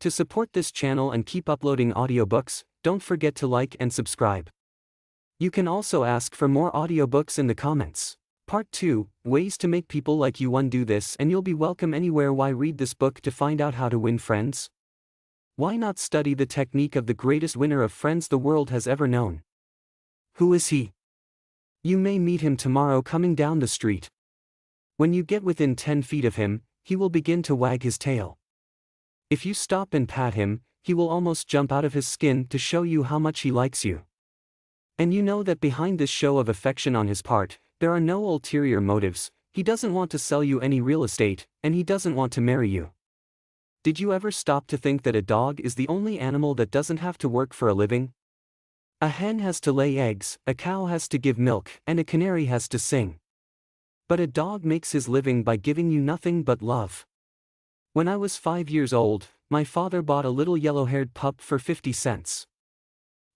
To support this channel and keep uploading audiobooks, don't forget to like and subscribe. You can also ask for more audiobooks in the comments. Part 2, Ways to Make People Like You. 1. Do this and you'll be welcome anywhere. Why read this book to find out how to win friends? Why not study the technique of the greatest winner of friends the world has ever known? Who is he? You may meet him tomorrow coming down the street. When you get within 10 feet of him, he will begin to wag his tail. If you stop and pat him, he will almost jump out of his skin to show you how much he likes you. And you know that behind this show of affection on his part, there are no ulterior motives. He doesn't want to sell you any real estate, and he doesn't want to marry you. Did you ever stop to think that a dog is the only animal that doesn't have to work for a living? A hen has to lay eggs, a cow has to give milk, and a canary has to sing. But a dog makes his living by giving you nothing but love. When I was 5 years old, my father bought a little yellow-haired pup for 50 cents.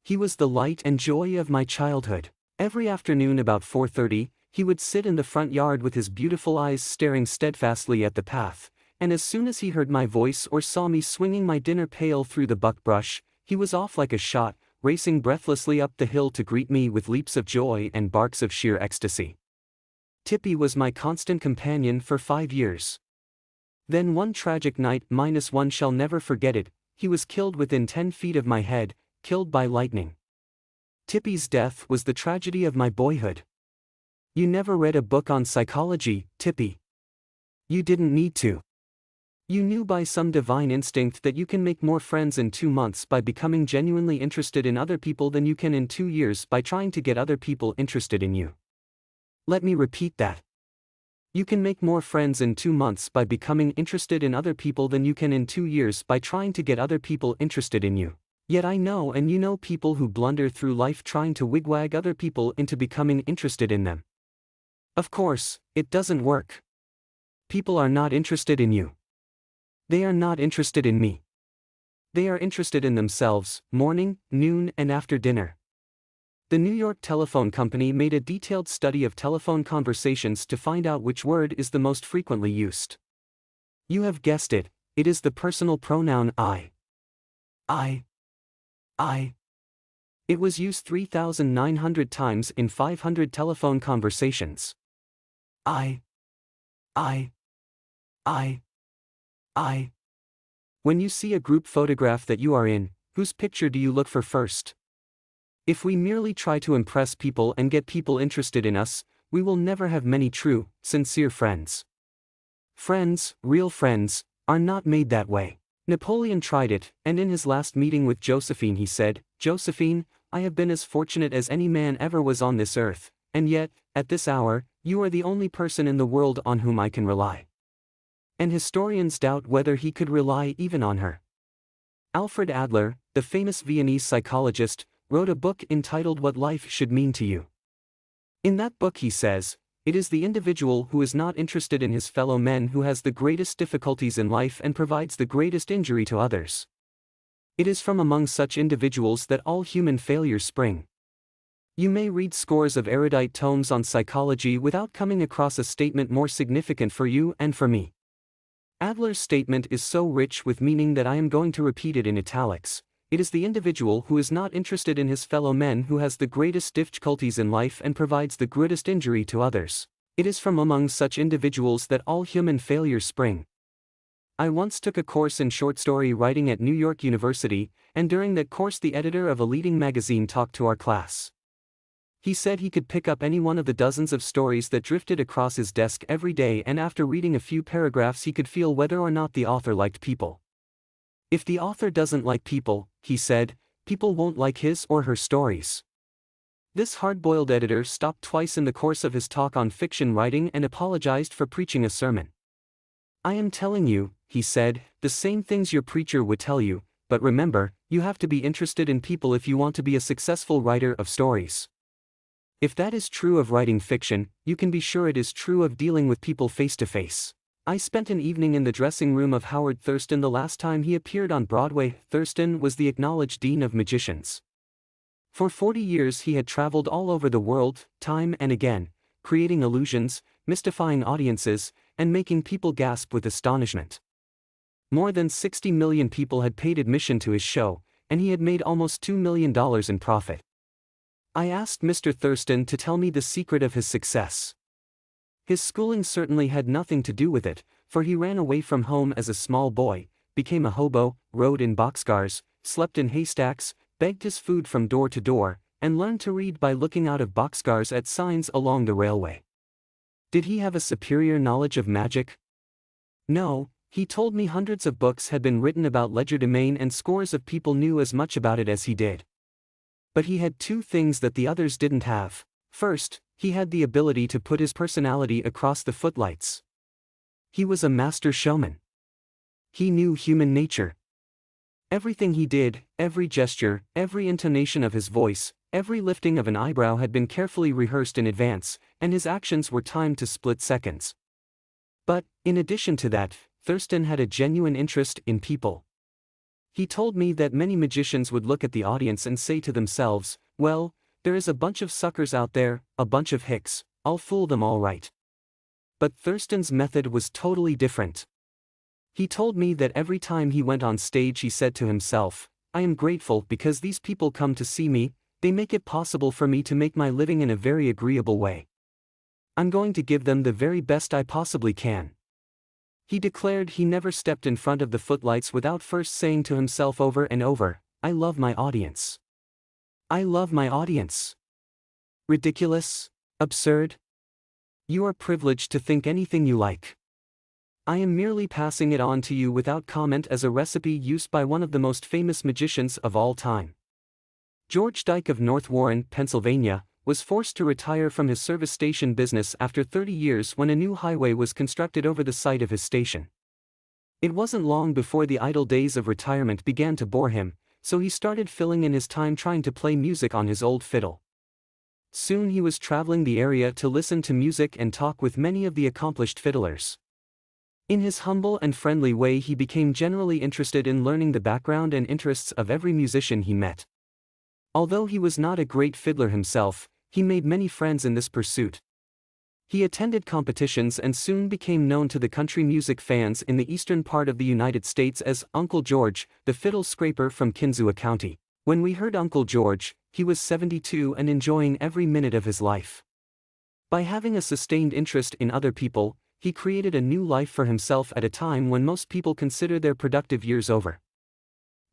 He was the light and joy of my childhood. Every afternoon about 4:30, he would sit in the front yard with his beautiful eyes staring steadfastly at the path, and as soon as he heard my voice or saw me swinging my dinner pail through the buckbrush, he was off like a shot, racing breathlessly up the hill to greet me with leaps of joy and barks of sheer ecstasy. Tippy was my constant companion for 5 years. Then one tragic night, -1 shall never forget it, he was killed within 10 feet of my head, killed by lightning. Tippy's death was the tragedy of my boyhood. You never read a book on psychology, Tippy. You didn't need to. You knew by some divine instinct that you can make more friends in 2 months by becoming genuinely interested in other people than you can in 2 years by trying to get other people interested in you. Let me repeat that. You can make more friends in 2 months by becoming interested in other people than you can in 2 years by trying to get other people interested in you. Yet I know and you know people who blunder through life trying to wigwag other people into becoming interested in them. Of course, it doesn't work. People are not interested in you. They are not interested in me. They are interested in themselves, morning, noon, and after dinner. The New York Telephone Company made a detailed study of telephone conversations to find out which word is the most frequently used. You have guessed it, it is the personal pronoun I. I. It was used 3,900 times in 500 telephone conversations. I. When you see a group photograph that you are in, whose picture do you look for first? If we merely try to impress people and get people interested in us, we will never have many true, sincere friends. Friends, real friends, are not made that way. Napoleon tried it, and in his last meeting with Josephine he said, "Josephine, I have been as fortunate as any man ever was on this earth, and yet, at this hour, you are the only person in the world on whom I can rely." And historians doubt whether he could rely even on her. Alfred Adler, the famous Viennese psychologist, wrote a book entitled What Life Should Mean to You. In that book he says, "It is the individual who is not interested in his fellow men who has the greatest difficulties in life and provides the greatest injury to others. It is from among such individuals that all human failures spring." You may read scores of erudite tomes on psychology without coming across a statement more significant for you and for me. Adler's statement is so rich with meaning that I am going to repeat it in italics. It is the individual who is not interested in his fellow men who has the greatest difficulties in life and provides the greatest injury to others. It is from among such individuals that all human failures spring. I once took a course in short story writing at New York University, and during that course the editor of a leading magazine talked to our class. He said he could pick up any one of the dozens of stories that drifted across his desk every day, and after reading a few paragraphs he could feel whether or not the author liked people. If the author doesn't like people, he said, people won't like his or her stories. This hard-boiled editor stopped twice in the course of his talk on fiction writing and apologized for preaching a sermon. "I am telling you," he said, "the same things your preacher would tell you, but remember, you have to be interested in people if you want to be a successful writer of stories." If that is true of writing fiction, you can be sure it is true of dealing with people face to face. I spent an evening in the dressing room of Howard Thurston the last time he appeared on Broadway. Thurston was the acknowledged dean of magicians. For 40 years he had traveled all over the world, time and again, creating illusions, mystifying audiences, and making people gasp with astonishment. More than 60 million people had paid admission to his show, and he had made almost $2 million in profit. I asked Mr. Thurston to tell me the secret of his success. His schooling certainly had nothing to do with it, for he ran away from home as a small boy, became a hobo, rode in boxcars, slept in haystacks, begged his food from door to door, and learned to read by looking out of boxcars at signs along the railway. Did he have a superior knowledge of magic? No, he told me hundreds of books had been written about legerdemain and scores of people knew as much about it as he did. But he had two things that the others didn't have. First, he had the ability to put his personality across the footlights. He was a master showman. He knew human nature. Everything he did, every gesture, every intonation of his voice, every lifting of an eyebrow had been carefully rehearsed in advance, and his actions were timed to split seconds. But, in addition to that, Thurston had a genuine interest in people. He told me that many magicians would look at the audience and say to themselves, well, there is a bunch of suckers out there, a bunch of hicks, I'll fool them all right. But Thurston's method was totally different. He told me that every time he went on stage he said to himself, I am grateful because these people come to see me, they make it possible for me to make my living in a very agreeable way. I'm going to give them the very best I possibly can. He declared he never stepped in front of the footlights without first saying to himself over and over, I love my audience. I love my audience. Ridiculous? Absurd? You are privileged to think anything you like. I am merely passing it on to you without comment as a recipe used by one of the most famous magicians of all time. George Dyke of North Warren, Pennsylvania, was forced to retire from his service station business after 30 years when a new highway was constructed over the site of his station. It wasn't long before the idle days of retirement began to bore him, so he started filling in his time trying to play music on his old fiddle. Soon he was traveling the area to listen to music and talk with many of the accomplished fiddlers. In his humble and friendly way he became generally interested in learning the background and interests of every musician he met. Although he was not a great fiddler himself, he made many friends in this pursuit. He attended competitions and soon became known to the country music fans in the eastern part of the United States as Uncle George, the fiddle scraper from Kinzua County. When we heard Uncle George, he was 72 and enjoying every minute of his life. By having a sustained interest in other people, he created a new life for himself at a time when most people consider their productive years over.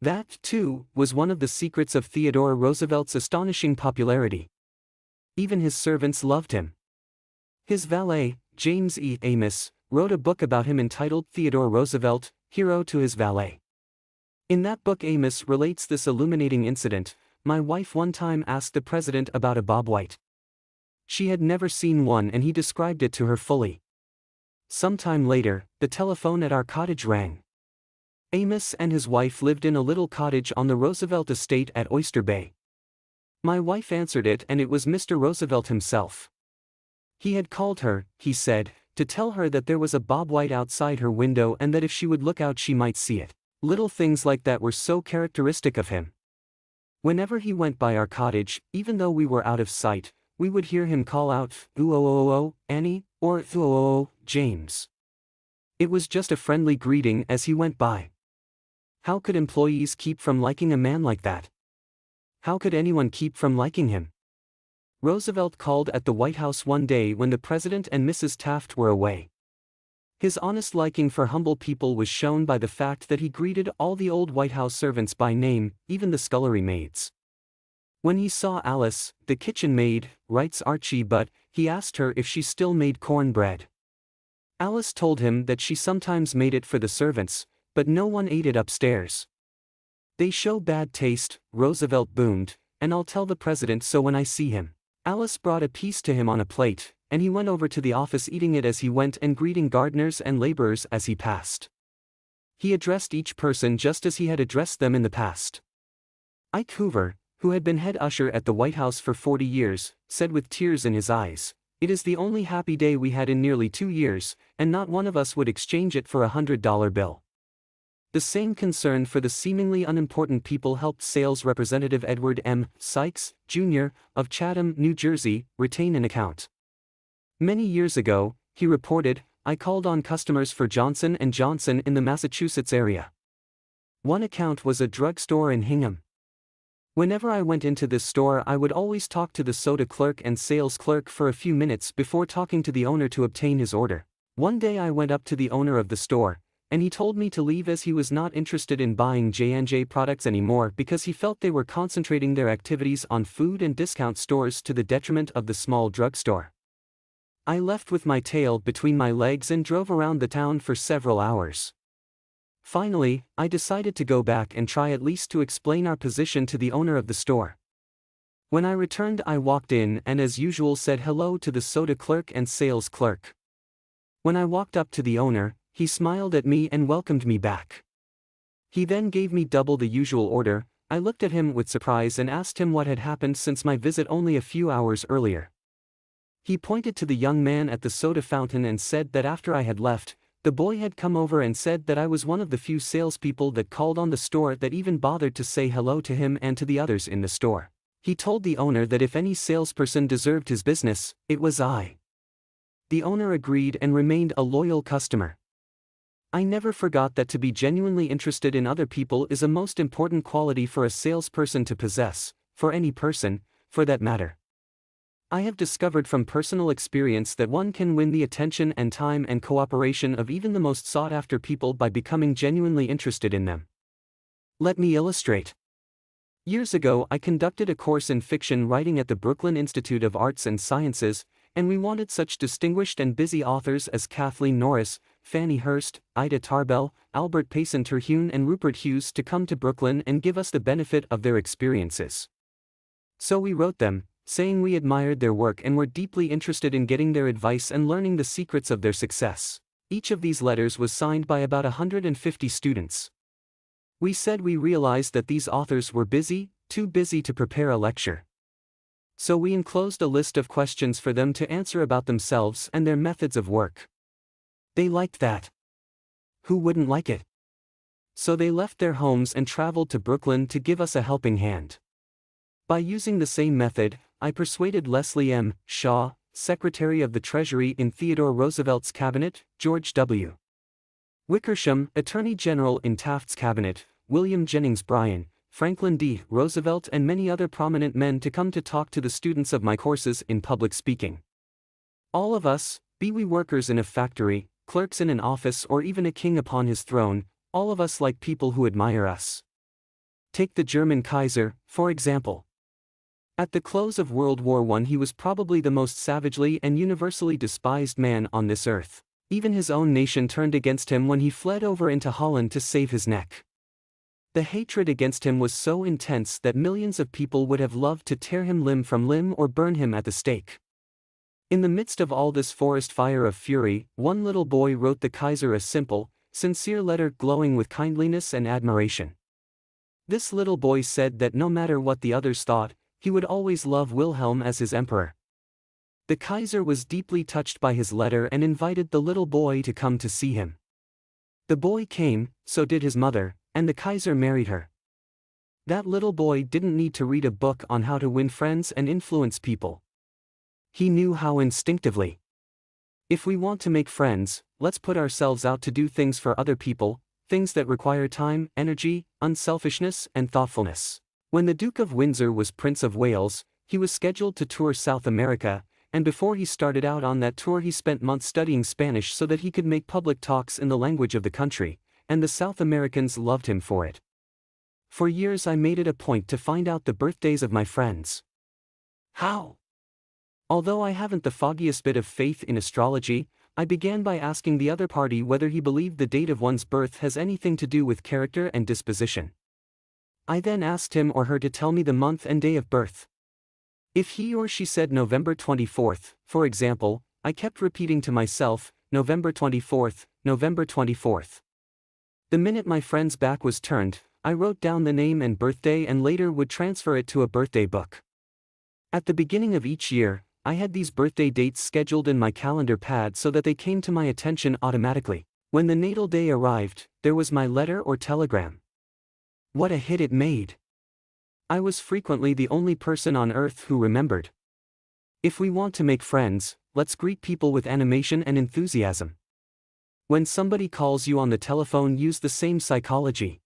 That, too, was one of the secrets of Theodore Roosevelt's astonishing popularity. Even his servants loved him. His valet, James E. Amos, wrote a book about him entitled Theodore Roosevelt, Hero to His Valet. In that book Amos relates this illuminating incident. My wife one time asked the president about a bobwhite. She had never seen one and he described it to her fully. Sometime later, the telephone at our cottage rang. Amos and his wife lived in a little cottage on the Roosevelt estate at Oyster Bay. My wife answered it and it was Mr. Roosevelt himself. He had called her, he said, to tell her that there was a bobwhite outside her window and that if she would look out she might see it. Little things like that were so characteristic of him. Whenever he went by our cottage, even though we were out of sight, we would hear him call out, "Ooh-oh-oh-oh, Annie," or "Ooh-oh-oh, James." It was just a friendly greeting as he went by. How could employees keep from liking a man like that? How could anyone keep from liking him? Roosevelt called at the White House one day when the President and Mrs. Taft were away. His honest liking for humble people was shown by the fact that he greeted all the old White House servants by name, even the scullery maids. When he saw Alice, the kitchen maid, writes Archie Butt, he asked her if she still made cornbread. Alice told him that she sometimes made it for the servants, but no one ate it upstairs. They show bad taste, Roosevelt boomed, and I'll tell the president so when I see him. Alice brought a piece to him on a plate, and he went over to the office eating it as he went and greeting gardeners and laborers as he passed. He addressed each person just as he had addressed them in the past. Ike Hoover, who had been head usher at the White House for 40 years, said with tears in his eyes, "It is the only happy day we had in nearly 2 years, and not one of us would exchange it for a $100 bill." The same concern for the seemingly unimportant people helped sales representative Edward M. Sykes, Jr., of Chatham, New Jersey, retain an account. Many years ago, he reported, I called on customers for Johnson & Johnson in the Massachusetts area. One account was a drugstore in Hingham. Whenever I went into this store, I would always talk to the soda clerk and sales clerk for a few minutes before talking to the owner to obtain his order. One day I went up to the owner of the store, and he told me to leave as he was not interested in buying J&J products anymore because he felt they were concentrating their activities on food and discount stores to the detriment of the small drugstore. I left with my tail between my legs and drove around the town for several hours. Finally, I decided to go back and try at least to explain our position to the owner of the store. When I returned, I walked in and as usual said hello to the soda clerk and sales clerk. When I walked up to the owner, he smiled at me and welcomed me back. He then gave me double the usual order. I looked at him with surprise and asked him what had happened since my visit only a few hours earlier. He pointed to the young man at the soda fountain and said that after I had left, the boy had come over and said that I was one of the few salespeople that called on the store that even bothered to say hello to him and to the others in the store. He told the owner that if any salesperson deserved his business, it was I. The owner agreed and remained a loyal customer. I never forgot that to be genuinely interested in other people is a most important quality for a salesperson to possess, for any person, for that matter. I have discovered from personal experience that one can win the attention and time and cooperation of even the most sought-after people by becoming genuinely interested in them. Let me illustrate. Years ago, I conducted a course in fiction writing at the Brooklyn Institute of Arts and Sciences, and we wanted such distinguished and busy authors as Kathleen Norris, Fannie Hurst, Ida Tarbell, Albert Payson Terhune and Rupert Hughes to come to Brooklyn and give us the benefit of their experiences. So we wrote them, saying we admired their work and were deeply interested in getting their advice and learning the secrets of their success. Each of these letters was signed by about 150 students. We said we realized that these authors were busy, too busy to prepare a lecture. So we enclosed a list of questions for them to answer about themselves and their methods of work. They liked that. Who wouldn't like it? So they left their homes and traveled to Brooklyn to give us a helping hand. By using the same method, I persuaded Leslie M. Shaw, Secretary of the Treasury in Theodore Roosevelt's cabinet, George W. Wickersham, Attorney General in Taft's cabinet, William Jennings Bryan, Franklin D. Roosevelt and many other prominent men to come to talk to the students of my courses in public speaking. All of us, be we workers in a factory, clerks in an office or even a king upon his throne, all of us like people who admire us. Take the German Kaiser, for example. At the close of World War I, he was probably the most savagely and universally despised man on this earth. Even his own nation turned against him when he fled over into Holland to save his neck. The hatred against him was so intense that millions of people would have loved to tear him limb from limb or burn him at the stake. In the midst of all this forest fire of fury, one little boy wrote the Kaiser a simple, sincere letter glowing with kindliness and admiration. This little boy said that no matter what the others thought, he would always love Wilhelm as his emperor. The Kaiser was deeply touched by his letter and invited the little boy to come to see him. The boy came, so did his mother, and the Kaiser married her. That little boy didn't need to read a book on how to win friends and influence people. He knew how instinctively. If we want to make friends, let's put ourselves out to do things for other people, things that require time, energy, unselfishness, and thoughtfulness. When the Duke of Windsor was Prince of Wales, he was scheduled to tour South America, and before he started out on that tour he spent months studying Spanish so that he could make public talks in the language of the country, and the South Americans loved him for it. For years I made it a point to find out the birthdays of my friends. How? Although I haven't the foggiest bit of faith in astrology, I began by asking the other party whether he believed the date of one's birth has anything to do with character and disposition. I then asked him or her to tell me the month and day of birth. If he or she said November 24th, for example, I kept repeating to myself, November 24th, November 24th. The minute my friend's back was turned, I wrote down the name and birthday and later would transfer it to a birthday book. At the beginning of each year, I had these birthday dates scheduled in my calendar pad so that they came to my attention automatically. When the natal day arrived, there was my letter or telegram. What a hit it made! I was frequently the only person on earth who remembered. If we want to make friends, let's greet people with animation and enthusiasm. When somebody calls you on the telephone, use the same psychology.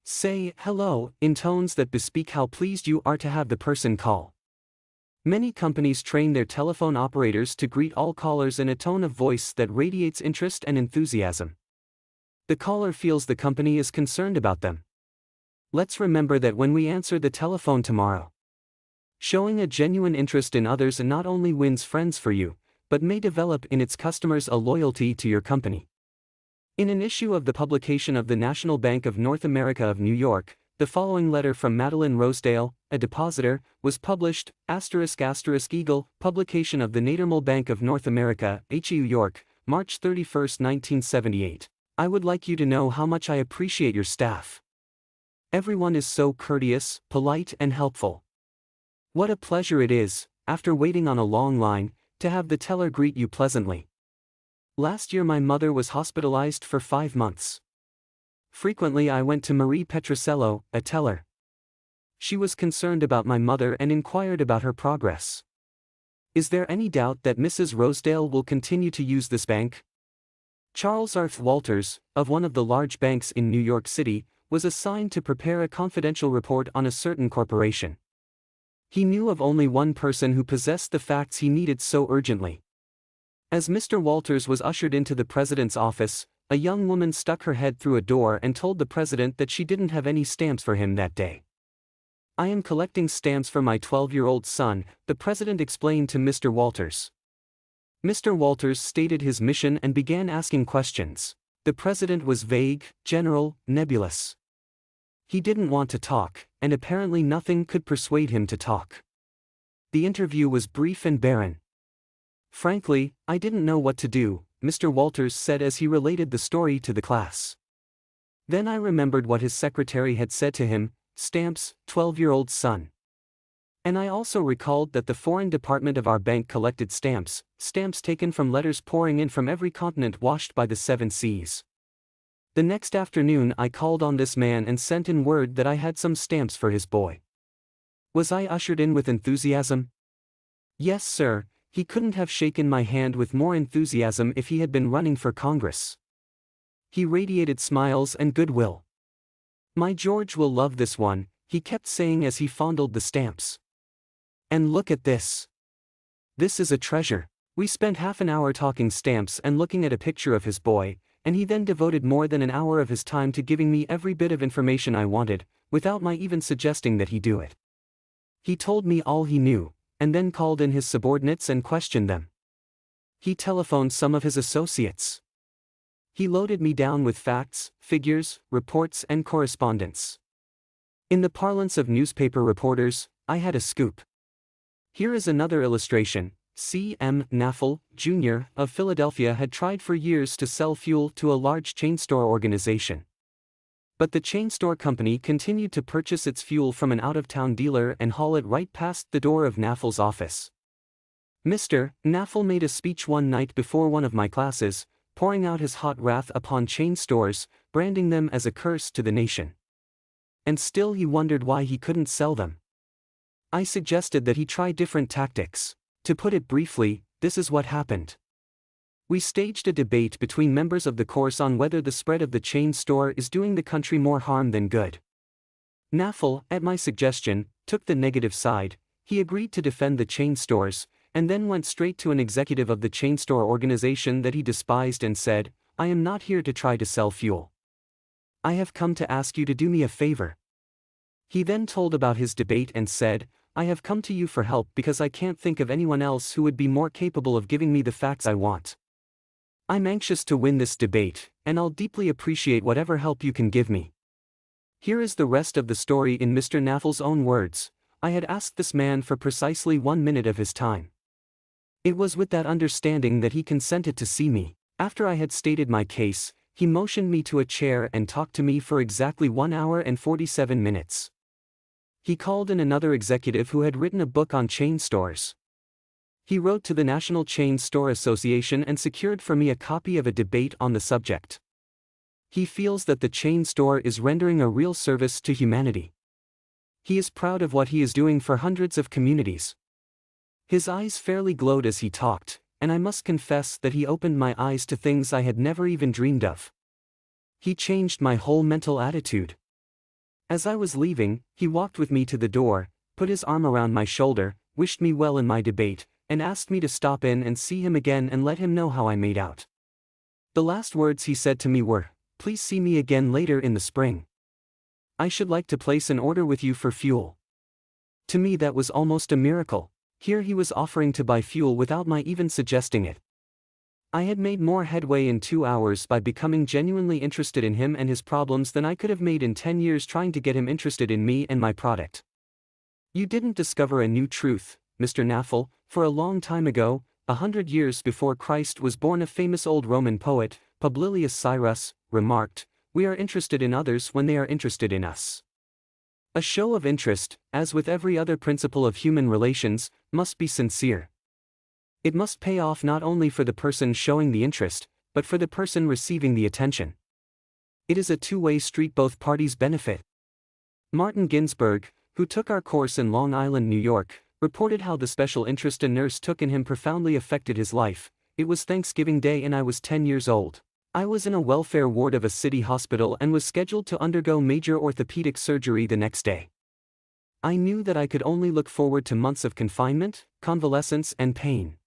Say, hello, in tones that bespeak how pleased you are to have the person call. Many companies train their telephone operators to greet all callers in a tone of voice that radiates interest and enthusiasm. The caller feels the company is concerned about them. Let's remember that when we answer the telephone tomorrow. Showing a genuine interest in others not only wins friends for you, but may develop in its customers a loyalty to your company. In an issue of the publication of the National Bank of North America of New York, the following letter from Madeline Rosedale, a depositor, was published, **** Eagle, publication of the Nadermole Bank of North America, New York, March 31, 1978. I would like you to know how much I appreciate your staff. Everyone is so courteous, polite and helpful. What a pleasure it is, after waiting on a long line, to have the teller greet you pleasantly. Last year my mother was hospitalized for 5 months. Frequently I went to Marie Petrosello, a teller. She was concerned about my mother and inquired about her progress. Is there any doubt that Mrs. Rosedale will continue to use this bank? Charles Arth Walters, of one of the large banks in New York City, was assigned to prepare a confidential report on a certain corporation. He knew of only one person who possessed the facts he needed so urgently. As Mr. Walters was ushered into the president's office, a young woman stuck her head through a door and told the president that she didn't have any stamps for him that day. I am collecting stamps for my 12-year-old son, the president explained to Mr. Walters. Mr. Walters stated his mission and began asking questions. The president was vague, general, nebulous. He didn't want to talk, and apparently nothing could persuade him to talk. The interview was brief and barren. Frankly, I didn't know what to do, Mr. Walters said as he related the story to the class. Then I remembered what his secretary had said to him, stamps, 12-year-old son. And I also recalled that the foreign department of our bank collected stamps taken from letters pouring in from every continent washed by the 7 seas. The next afternoon I called on this man and sent in word that I had some stamps for his boy. Was I ushered in with enthusiasm? Yes, sir. He couldn't have shaken my hand with more enthusiasm if he had been running for Congress. He radiated smiles and goodwill. My George will love this one, he kept saying as he fondled the stamps. And look at this. This is a treasure. We spent half an hour talking stamps and looking at a picture of his boy, and he then devoted more than an hour of his time to giving me every bit of information I wanted, without my even suggesting that he do it. He told me all he knew, and then called in his subordinates and questioned them. He telephoned some of his associates. He loaded me down with facts, figures, reports and correspondence. In the parlance of newspaper reporters, I had a scoop. Here is another illustration. C.M. Naffel, Jr. of Philadelphia had tried for years to sell fuel to a large chain store organization. But the chain store company continued to purchase its fuel from an out-of-town dealer and haul it right past the door of Naffel's office. Mr. Naffel made a speech one night before one of my classes, pouring out his hot wrath upon chain stores, branding them as a curse to the nation. And still he wondered why he couldn't sell them. I suggested that he try different tactics. To put it briefly, this is what happened. We staged a debate between members of the course on whether the spread of the chain store is doing the country more harm than good. Naffel, at my suggestion, took the negative side. He agreed to defend the chain stores, and then went straight to an executive of the chain store organization that he despised and said, I am not here to try to sell fuel. I have come to ask you to do me a favor. He then told about his debate and said, I have come to you for help because I can't think of anyone else who would be more capable of giving me the facts I want. I'm anxious to win this debate, and I'll deeply appreciate whatever help you can give me. Here is the rest of the story in Mr. Naffel's own words. I had asked this man for precisely 1 minute of his time. It was with that understanding that he consented to see me. After I had stated my case, he motioned me to a chair and talked to me for exactly 1 hour and 47 minutes. He called in another executive who had written a book on chain stores. He wrote to the National Chain Store Association and secured for me a copy of a debate on the subject. He feels that the chain store is rendering a real service to humanity. He is proud of what he is doing for hundreds of communities. His eyes fairly glowed as he talked, and I must confess that he opened my eyes to things I had never even dreamed of. He changed my whole mental attitude. As I was leaving, he walked with me to the door, put his arm around my shoulder, wished me well in my debate, and asked me to stop in and see him again and let him know how I made out. The last words he said to me were, "Please see me again later in the spring. I should like to place an order with you for fuel." To me that was almost a miracle. Here he was offering to buy fuel without my even suggesting it. I had made more headway in 2 hours by becoming genuinely interested in him and his problems than I could have made in 10 years trying to get him interested in me and my product. You didn't discover a new truth, Mr. Naffel. For a long time ago, 100 years before Christ was born, a famous old Roman poet, Publilius Cyrus, remarked, "We are interested in others when they are interested in us." A show of interest, as with every other principle of human relations, must be sincere. It must pay off not only for the person showing the interest, but for the person receiving the attention. It is a two-way street, both parties benefit. Martin Ginsburg, who took our course in Long Island, New York, reported how the special interest a nurse took in him profoundly affected his life. It was Thanksgiving Day and I was 10 years old. I was in a welfare ward of a city hospital and was scheduled to undergo major orthopedic surgery the next day. I knew that I could only look forward to months of confinement, convalescence, and pain.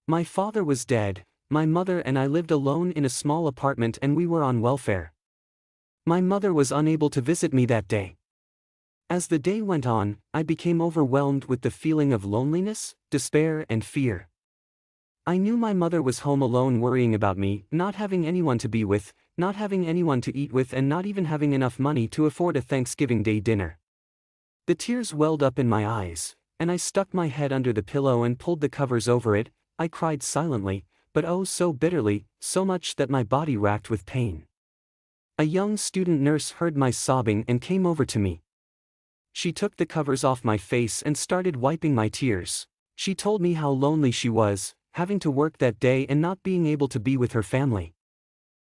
My father was dead, my mother and I lived alone in a small apartment, and we were on welfare. My mother was unable to visit me that day. As the day went on, I became overwhelmed with the feeling of loneliness, despair, and fear. I knew my mother was home alone worrying about me, not having anyone to be with, not having anyone to eat with, and not even having enough money to afford a Thanksgiving Day dinner. The tears welled up in my eyes, and I stuck my head under the pillow and pulled the covers over it. I cried silently, but oh so bitterly, so much that my body racked with pain. A young student nurse heard my sobbing and came over to me. She took the covers off my face and started wiping my tears. She told me how lonely she was, having to work that day and not being able to be with her family.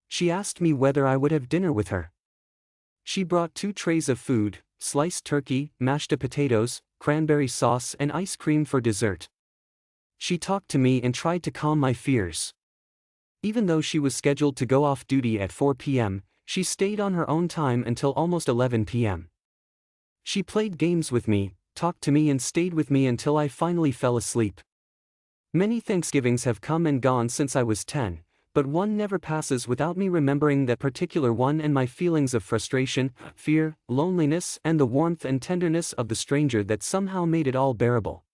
She asked me whether I would have dinner with her. She brought 2 trays of food, sliced turkey, mashed potatoes, cranberry sauce, and ice cream for dessert. She talked to me and tried to calm my fears. Even though she was scheduled to go off duty at 4 p.m., she stayed on her own time until almost 11 p.m. She played games with me, talked to me, and stayed with me until I finally fell asleep. Many Thanksgivings have come and gone since I was 10, but one never passes without me remembering that particular one and my feelings of frustration, fear, loneliness, and the warmth and tenderness of the stranger that somehow made it all bearable.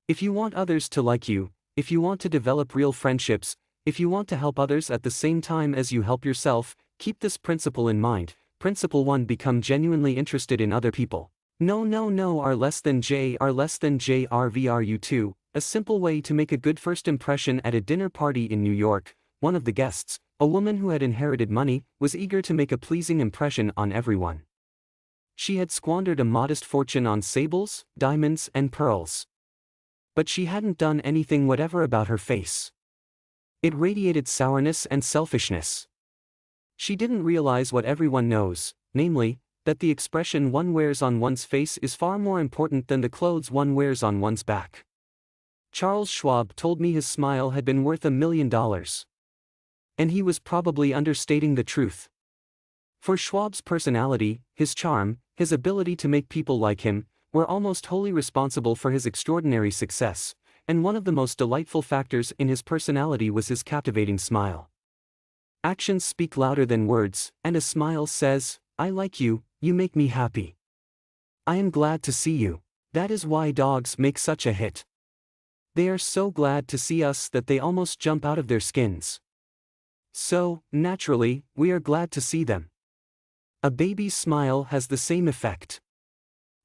If you want others to like you, if you want to develop real friendships, if you want to help others at the same time as you help yourself, keep this principle in mind. Principle 1: become genuinely interested in other people. No R less than J RVRU 2, a simple way to make a good first impression. At a dinner party in New York, one of the guests, a woman who had inherited money, was eager to make a pleasing impression on everyone. She had squandered a modest fortune on sables, diamonds, and pearls. But she hadn't done anything whatever about her face. It radiated sourness and selfishness. She didn't realize what everyone knows, namely, that the expression one wears on one's face is far more important than the clothes one wears on one's back. Charles Schwab told me his smile had been worth $1 million. And he was probably understating the truth. For Schwab's personality, his charm, his ability to make people like him, were almost wholly responsible for his extraordinary success, and one of the most delightful factors in his personality was his captivating smile. Actions speak louder than words, and a smile says, "I like you, you make me happy. I am glad to see you." That is why dogs make such a hit. They are so glad to see us that they almost jump out of their skins. So, naturally, we are glad to see them. A baby's smile has the same effect.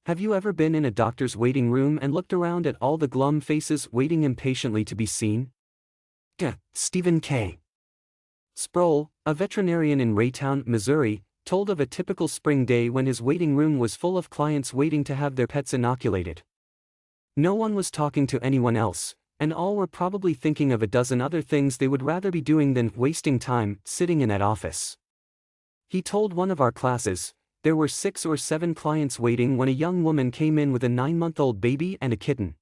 Have you ever been in a doctor's waiting room and looked around at all the glum faces waiting impatiently to be seen? Stephen K. Sproul, a veterinarian in Raytown, Missouri, told of a typical spring day when his waiting room was full of clients waiting to have their pets inoculated. No one was talking to anyone else, and all were probably thinking of a dozen other things they would rather be doing than wasting time sitting in that office. He told one of our classes, there were 6 or 7 clients waiting when a young woman came in with a 9-month-old baby and a kitten.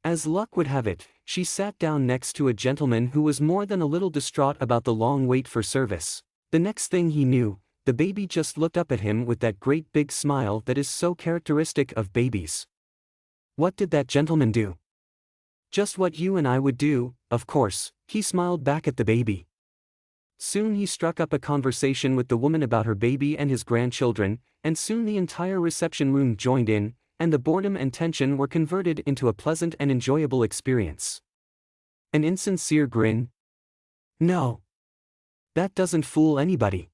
As luck would have it, she sat down next to a gentleman who was more than a little distraught about the long wait for service. The next thing he knew, the baby just looked up at him with that great big smile that is so characteristic of babies. What did that gentleman do? Just what you and I would do, of course. He smiled back at the baby. Soon he struck up a conversation with the woman about her baby and his grandchildren, and soon the entire reception room joined in, and the boredom and tension were converted into a pleasant and enjoyable experience. An insincere grin? No. That doesn't fool anybody.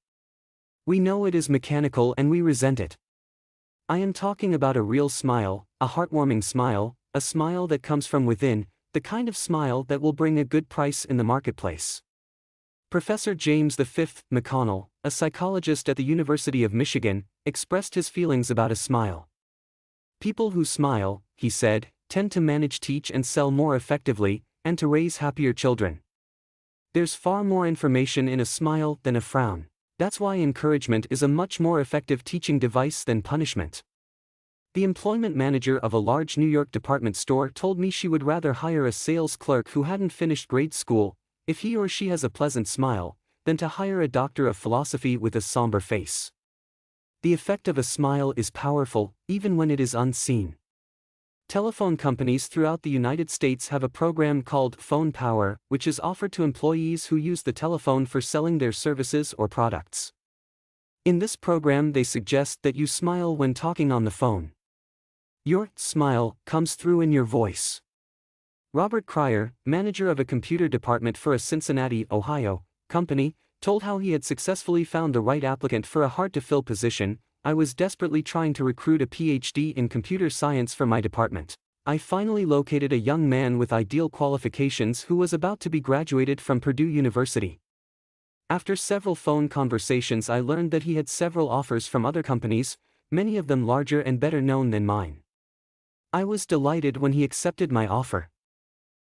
We know it is mechanical and we resent it. I am talking about a real smile, a heartwarming smile, a smile that comes from within, the kind of smile that will bring a good price in the marketplace. Professor James V. McConnell, a psychologist at the University of Michigan, expressed his feelings about a smile. People who smile, he said, tend to manage, teach and sell more effectively, and to raise happier children. There's far more information in a smile than a frown. That's why encouragement is a much more effective teaching device than punishment. The employment manager of a large New York department store told me she would rather hire a sales clerk who hadn't finished grade school, if he or she has a pleasant smile, than to hire a doctor of philosophy with a somber face. The effect of a smile is powerful, even when it is unseen. Telephone companies throughout the United States have a program called Phone Power, which is offered to employees who use the telephone for selling their services or products. In this program, they suggest that you smile when talking on the phone. Your smile comes through in your voice. Robert Cryer, manager of a computer department for a Cincinnati, Ohio, company, told how he had successfully found the right applicant for a hard-to-fill position. I was desperately trying to recruit a PhD in computer science for my department. I finally located a young man with ideal qualifications who was about to be graduated from Purdue University. After several phone conversations, I learned that he had several offers from other companies, many of them larger and better known than mine. I was delighted when he accepted my offer.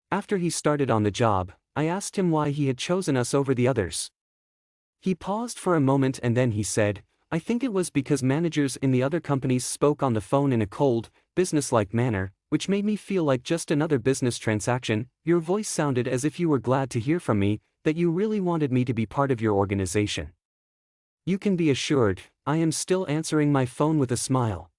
After he started on the job, I asked him why he had chosen us over the others. He paused for a moment and then he said, "I think it was because managers in the other companies spoke on the phone in a cold, businesslike manner, which made me feel like just another business transaction. Your voice sounded as if you were glad to hear from me, that you really wanted me to be part of your organization. You can be assured, I am still answering my phone with a smile."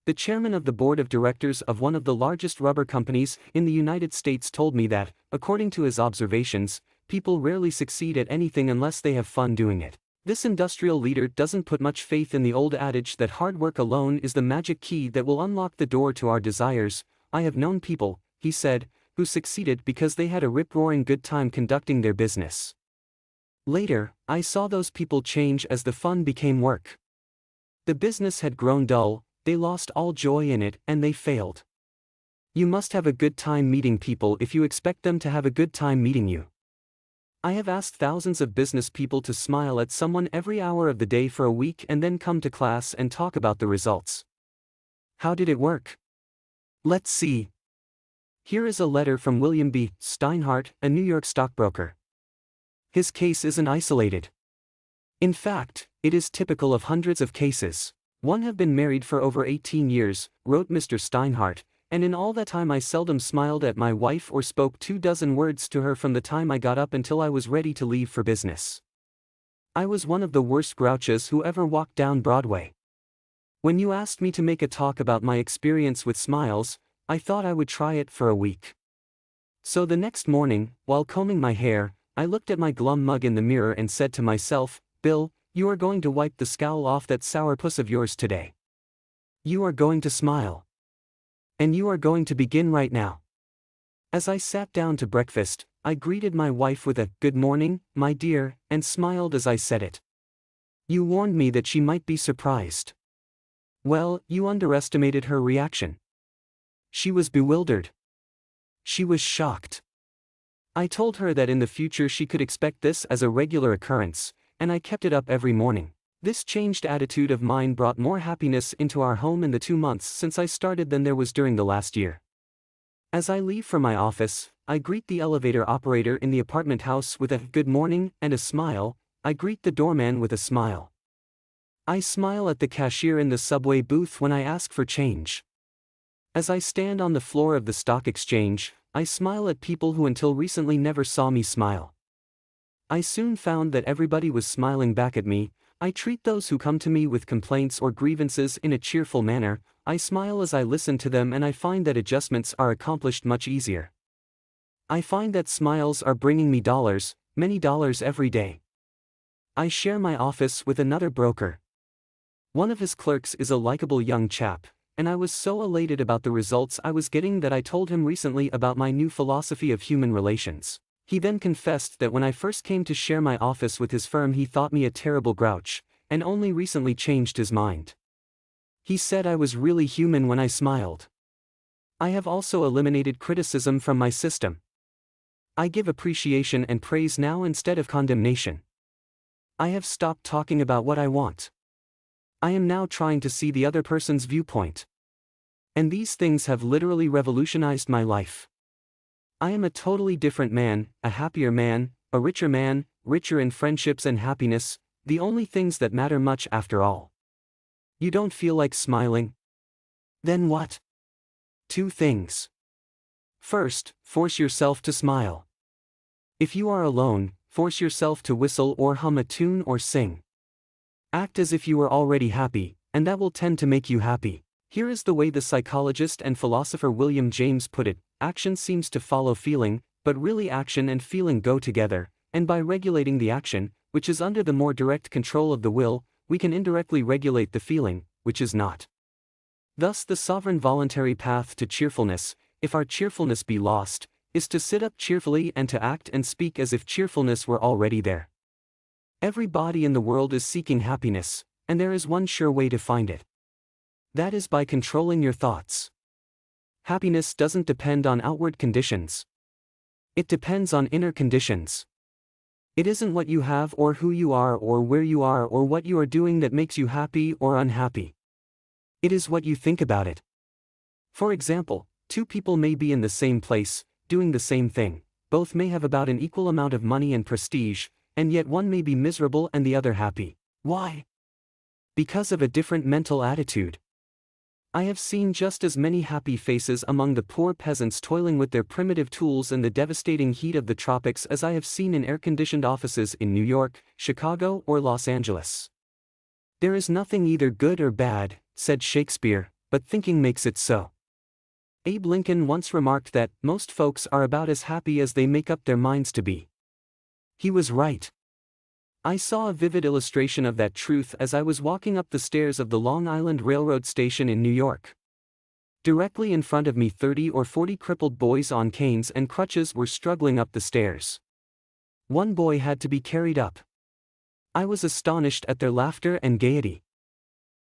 The chairman of the board of directors of one of the largest rubber companies in the United States told me that, according to his observations, people rarely succeed at anything unless they have fun doing it. This industrial leader doesn't put much faith in the old adage that hard work alone is the magic key that will unlock the door to our desires. I have known people, he said, who succeeded because they had a rip-roaring good time conducting their business. Later, I saw those people change as the fun became work. The business had grown dull, they lost all joy in it, and they failed. You must have a good time meeting people if you expect them to have a good time meeting you. I have asked thousands of business people to smile at someone every hour of the day for a week and then come to class and talk about the results. How did it work? Let's see. Here is a letter from William B. Steinhardt, a New York stockbroker. His case isn't isolated. In fact, it is typical of hundreds of cases. "One have been married for over 18 years, wrote Mr. Steinhardt, and in all that time I seldom smiled at my wife or spoke 24 words to her from the time I got up until I was ready to leave for business. I was one of the worst grouches who ever walked down Broadway. When you asked me to make a talk about my experience with smiles, I thought I would try it for a week. So the next morning, while combing my hair, I looked at my glum mug in the mirror and said to myself, Bill, you are going to wipe the scowl off that sourpuss of yours today. You are going to smile. And you are going to begin right now." As I sat down to breakfast, I greeted my wife with a "Good morning, my dear," and smiled as I said it. You warned me that she might be surprised. Well, you underestimated her reaction. She was bewildered. She was shocked. I told her that in the future she could expect this as a regular occurrence, and I kept it up every morning. This changed attitude of mine brought more happiness into our home in the 2 months since I started than there was during the last year. As I leave for my office, I greet the elevator operator in the apartment house with a "Good morning" and a smile. I greet the doorman with a smile. I smile at the cashier in the subway booth when I ask for change. As I stand on the floor of the stock exchange, I smile at people who until recently never saw me smile. I soon found that everybody was smiling back at me. I treat those who come to me with complaints or grievances in a cheerful manner. I smile as I listen to them, and I find that adjustments are accomplished much easier. I find that smiles are bringing me dollars, many dollars every day. I share my office with another broker. One of his clerks is a likable young chap, and I was so elated about the results I was getting that I told him recently about my new philosophy of human relations. He then confessed that when I first came to share my office with his firm, he thought me a terrible grouch, and only recently changed his mind. He said I was really human when I smiled. I have also eliminated criticism from my system. I give appreciation and praise now instead of condemnation. I have stopped talking about what I want. I am now trying to see the other person's viewpoint. And these things have literally revolutionized my life. I am a totally different man, a happier man, a richer man, richer in friendships and happiness, the only things that matter much after all. You don't feel like smiling? Then what? 2 things. First, force yourself to smile. If you are alone, force yourself to whistle or hum a tune or sing. Act as if you were already happy, and that will tend to make you happy. Here is the way the psychologist and philosopher William James put it: action seems to follow feeling, but really action and feeling go together, and by regulating the action, which is under the more direct control of the will, we can indirectly regulate the feeling, which is not. Thus the sovereign voluntary path to cheerfulness, if our cheerfulness be lost, is to sit up cheerfully and to act and speak as if cheerfulness were already there. Everybody in the world is seeking happiness, and there is one sure way to find it. That is by controlling your thoughts. Happiness doesn't depend on outward conditions. It depends on inner conditions. It isn't what you have or who you are or where you are or what you are doing that makes you happy or unhappy. It is what you think about it. For example, 2 people may be in the same place, doing the same thing. Both may have about an equal amount of money and prestige, and yet one may be miserable and the other happy. Why? Because of a different mental attitude. I have seen just as many happy faces among the poor peasants toiling with their primitive tools in the devastating heat of the tropics as I have seen in air-conditioned offices in New York, Chicago, or Los Angeles. There is nothing either good or bad, said Shakespeare, but thinking makes it so. Abe Lincoln once remarked that most folks are about as happy as they make up their minds to be. He was right. I saw a vivid illustration of that truth as I was walking up the stairs of the Long Island Railroad station in New York. Directly in front of me 30 or 40 crippled boys on canes and crutches were struggling up the stairs. One boy had to be carried up. I was astonished at their laughter and gaiety.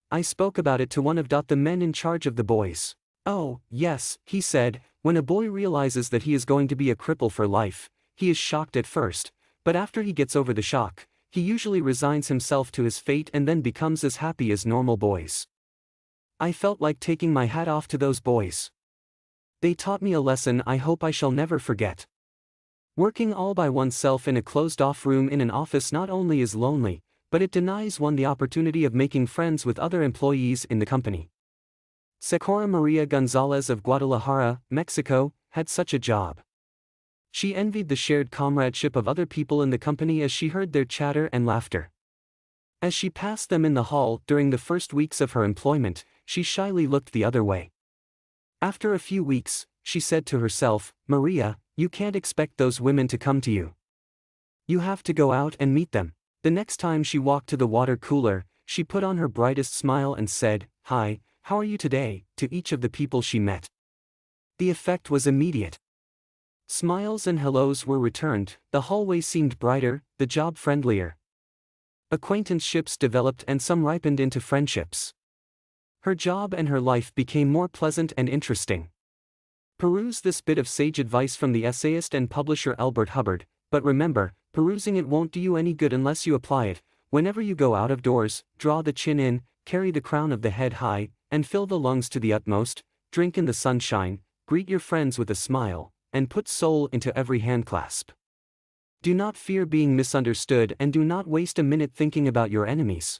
I spoke about it to one of the men in charge of the boys. "Oh, yes," he said, "when a boy realizes that he is going to be a cripple for life, he is shocked at first, but after he gets over the shock, he usually resigns himself to his fate and then becomes as happy as normal boys." I felt like taking my hat off to those boys. They taught me a lesson I hope I shall never forget. Working all by oneself in a closed-off room in an office not only is lonely, but it denies one the opportunity of making friends with other employees in the company. Socorro Maria Gonzalez of Guadalajara, Mexico, had such a job. She envied the shared comradeship of other people in the company as she heard their chatter and laughter. As she passed them in the hall during the first weeks of her employment, she shyly looked the other way. After a few weeks, she said to herself, "Maria, you can't expect those women to come to you. You have to go out and meet them." The next time she walked to the water cooler, she put on her brightest smile and said, "Hi, how are you today?" to each of the people she met. The effect was immediate. Smiles and hellos were returned, the hallway seemed brighter, the job friendlier. Acquaintanceships developed and some ripened into friendships. Her job and her life became more pleasant and interesting. Peruse this bit of sage advice from the essayist and publisher Albert Hubbard, but remember, perusing it won't do you any good unless you apply it. Whenever you go out of doors, draw the chin in, carry the crown of the head high, and fill the lungs to the utmost, drink in the sunshine, greet your friends with a smile, and put soul into every handclasp. Do not fear being misunderstood and do not waste a minute thinking about your enemies.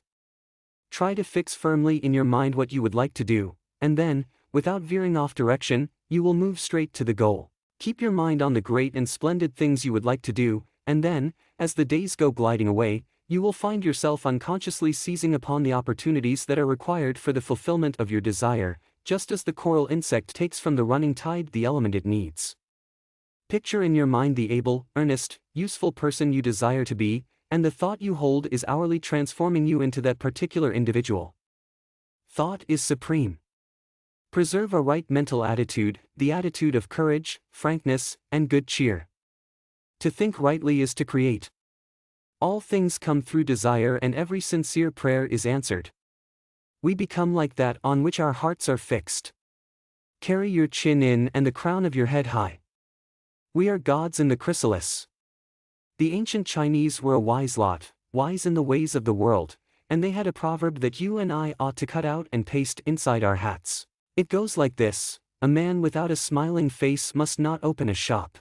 Try to fix firmly in your mind what you would like to do, and then, without veering off direction, you will move straight to the goal. Keep your mind on the great and splendid things you would like to do, and then, as the days go gliding away, you will find yourself unconsciously seizing upon the opportunities that are required for the fulfillment of your desire, just as the coral insect takes from the running tide the element it needs. Picture in your mind the able, earnest, useful person you desire to be, and the thought you hold is hourly transforming you into that particular individual. Thought is supreme. Preserve a right mental attitude, the attitude of courage, frankness, and good cheer. To think rightly is to create. All things come through desire, and every sincere prayer is answered. We become like that on which our hearts are fixed. Carry your chin in and the crown of your head high. We are gods in the chrysalis. The ancient Chinese were a wise lot, wise in the ways of the world, and they had a proverb that you and I ought to cut out and paste inside our hats. It goes like this: a man without a smiling face must not open a shop.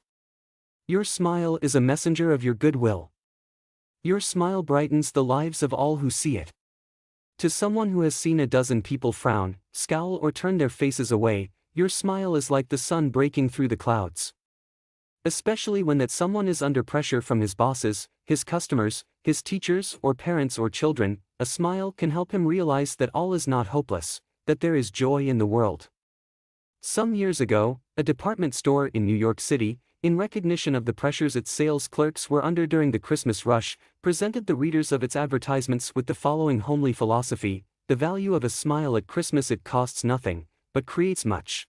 Your smile is a messenger of your goodwill. Your smile brightens the lives of all who see it. To someone who has seen a dozen people frown, scowl, or turn their faces away, your smile is like the sun breaking through the clouds. Especially when that someone is under pressure from his bosses, his customers, his teachers or parents or children, a smile can help him realize that all is not hopeless, that there is joy in the world. Some years ago, a department store in New York City, in recognition of the pressures its sales clerks were under during the Christmas rush, presented the readers of its advertisements with the following homely philosophy: the value of a smile at Christmas, it costs nothing, but creates much.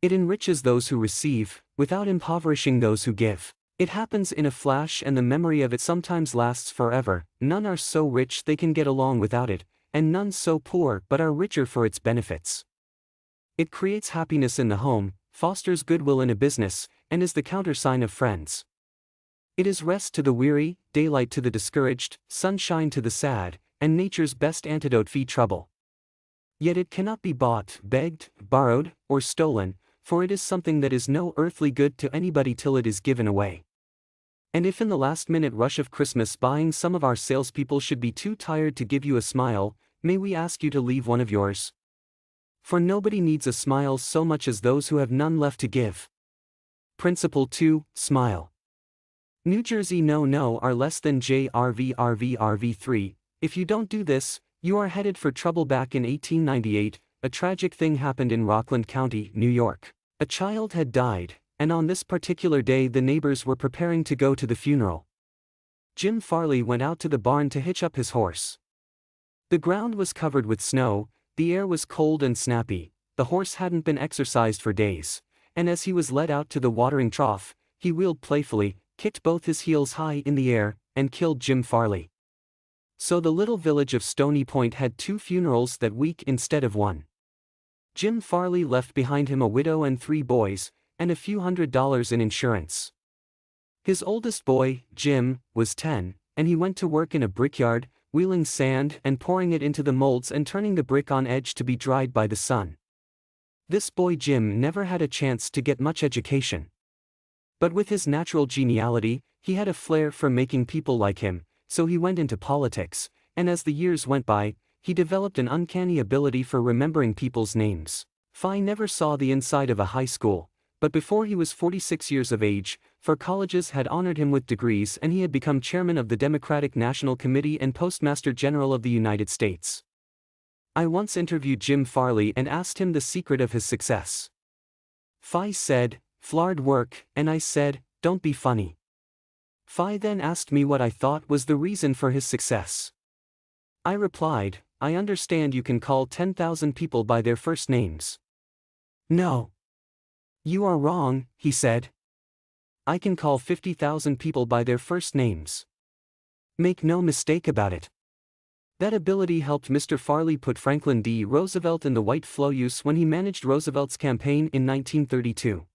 It enriches those who receive, without impoverishing those who give. It happens in a flash, and the memory of it sometimes lasts forever. None are so rich they can get along without it, and none so poor but are richer for its benefits. It creates happiness in the home, fosters goodwill in a business, and is the countersign of friends. It is rest to the weary, daylight to the discouraged, sunshine to the sad, and nature's best antidote for trouble. Yet it cannot be bought, begged, borrowed, or stolen, for it is something that is no earthly good to anybody till it is given away. And if in the last-minute rush of Christmas buying some of our salespeople should be too tired to give you a smile, may we ask you to leave one of yours? For nobody needs a smile so much as those who have none left to give. Principle 2, Smile. New Jersey no are less than JRVRVRV3. If you don't do this, you are headed for trouble. Back in 1898, a tragic thing happened in Rockland County, New York. A child had died, and on this particular day the neighbors were preparing to go to the funeral. Jim Farley went out to the barn to hitch up his horse. The ground was covered with snow, the air was cold and snappy, the horse hadn't been exercised for days, and as he was led out to the watering trough, he wheeled playfully, kicked both his heels high in the air, and killed Jim Farley. So the little village of Stony Point had 2 funerals that week instead of 1. Jim Farley left behind him a widow and 3 boys, and a few $100s in insurance. His oldest boy, Jim, was 10, and he went to work in a brickyard, wheeling sand and pouring it into the molds and turning the brick on edge to be dried by the sun. This boy Jim never had a chance to get much education. But with his natural geniality, he had a flair for making people like him, so he went into politics, and as the years went by, he developed an uncanny ability for remembering people's names. Phi never saw the inside of a high school, but before he was 46 years of age, 4 colleges had honored him with degrees, and he had become chairman of the Democratic National Committee and Postmaster General of the United States. I once interviewed Jim Farley and asked him the secret of his success. Phi said, "Hard work," and I said, "Don't be funny." Phi then asked me what I thought was the reason for his success. I replied, "I understand you can call 10,000 people by their first names." "No. You are wrong," he said. "I can call 50,000 people by their first names. Make no mistake about it." That ability helped Mr. Farley put Franklin D. Roosevelt in the white use when he managed Roosevelt's campaign in 1932.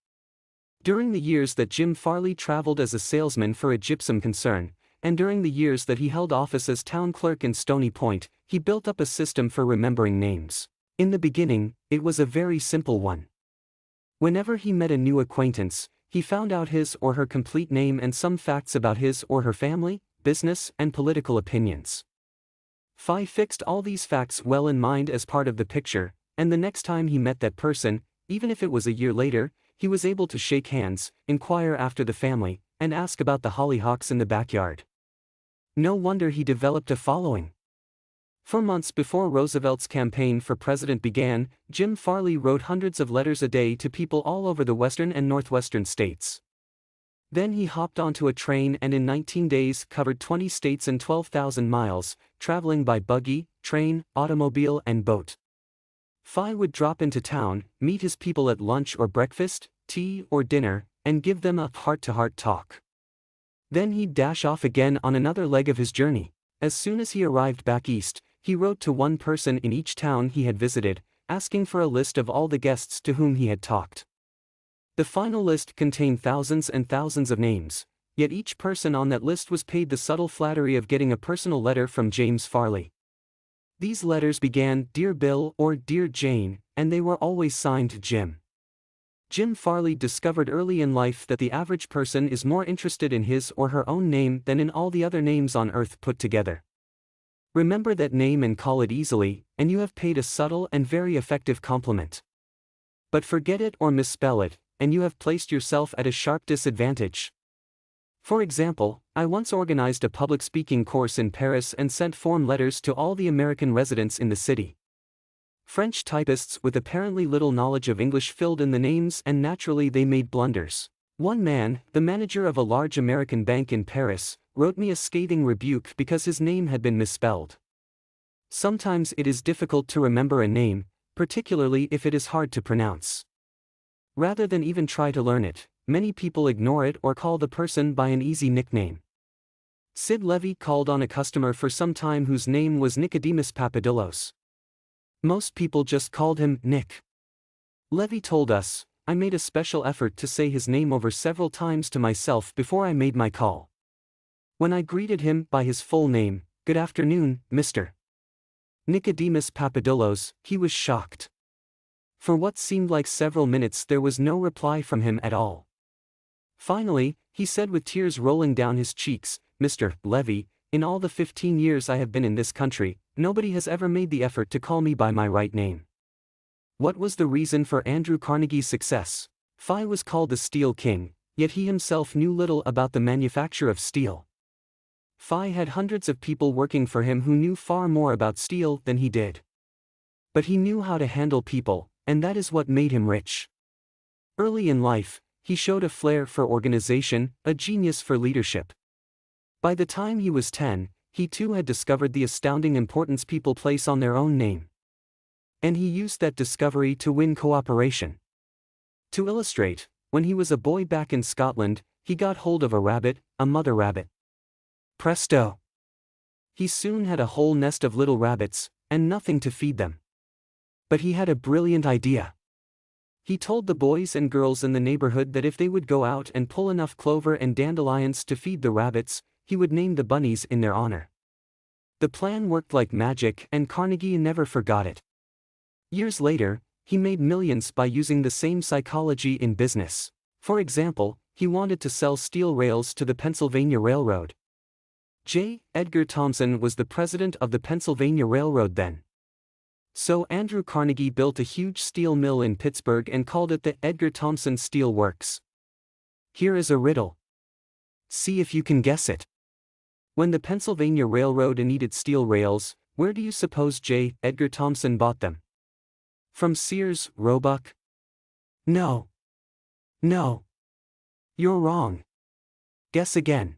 During the years that Jim Farley traveled as a salesman for a gypsum concern, and during the years that he held office as town clerk in Stony Point, he built up a system for remembering names. In the beginning, it was a very simple one. Whenever he met a new acquaintance, he found out his or her complete name and some facts about his or her family, business, and political opinions. Phi fixed all these facts well in mind as part of the picture, and the next time he met that person, even if it was a year later, he was able to shake hands, inquire after the family, and ask about the hollyhocks in the backyard. No wonder he developed a following. For months before Roosevelt's campaign for president began, Jim Farley wrote hundreds of letters a day to people all over the western and northwestern states. Then he hopped onto a train and in 19 days covered 20 states and 12,000 miles, traveling by buggy, train, automobile and boat. Phi would drop into town, meet his people at lunch or breakfast, tea or dinner, and give them a heart-to-heart talk. Then he'd dash off again on another leg of his journey. As soon as he arrived back east, he wrote to one person in each town he had visited, asking for a list of all the guests to whom he had talked. The final list contained thousands and thousands of names, yet each person on that list was paid the subtle flattery of getting a personal letter from James Farley. These letters began "Dear Bill" or "Dear Jane," and they were always signed Jim. Jim Farley discovered early in life that the average person is more interested in his or her own name than in all the other names on earth put together. Remember that name and call it easily, and you have paid a subtle and very effective compliment. But forget it or misspell it, and you have placed yourself at a sharp disadvantage. For example, I once organized a public speaking course in Paris and sent form letters to all the American residents in the city. French typists with apparently little knowledge of English filled in the names and naturally they made blunders. One man, the manager of a large American bank in Paris, wrote me a scathing rebuke because his name had been misspelled. Sometimes it is difficult to remember a name, particularly if it is hard to pronounce. Rather than even try to learn it, many people ignore it or call the person by an easy nickname. Sid Levy called on a customer for some time whose name was Nicodemus Papadillos. Most people just called him Nick. Levy told us, "I made a special effort to say his name over several times to myself before I made my call. When I greeted him by his full name, 'Good afternoon, Mr. Nicodemus Papadillos,' he was shocked. For what seemed like several minutes there was no reply from him at all. Finally, he said with tears rolling down his cheeks, 'Mr. Levy, in all the 15 years I have been in this country, nobody has ever made the effort to call me by my right name.'" What was the reason for Andrew Carnegie's success? Phi was called the Steel King, yet he himself knew little about the manufacture of steel. Phi had hundreds of people working for him who knew far more about steel than he did. But he knew how to handle people, and that is what made him rich. Early in life, he showed a flair for organization, a genius for leadership. By the time he was 10, he too had discovered the astounding importance people place on their own name. And he used that discovery to win cooperation. To illustrate, when he was a boy back in Scotland, he got hold of a rabbit, a mother rabbit. Presto! He soon had a whole nest of little rabbits, and nothing to feed them. But he had a brilliant idea. He told the boys and girls in the neighborhood that if they would go out and pull enough clover and dandelions to feed the rabbits, he would name the bunnies in their honor. The plan worked like magic and Carnegie never forgot it. Years later, he made millions by using the same psychology in business. For example, he wanted to sell steel rails to the Pennsylvania Railroad. J. Edgar Thomson was the president of the Pennsylvania Railroad then. So Andrew Carnegie built a huge steel mill in Pittsburgh and called it the Edgar Thomson Steel Works. Here is a riddle. See if you can guess it. When the Pennsylvania Railroad needed steel rails, where do you suppose J. Edgar Thomson bought them? From Sears, Roebuck? No. No. You're wrong. Guess again.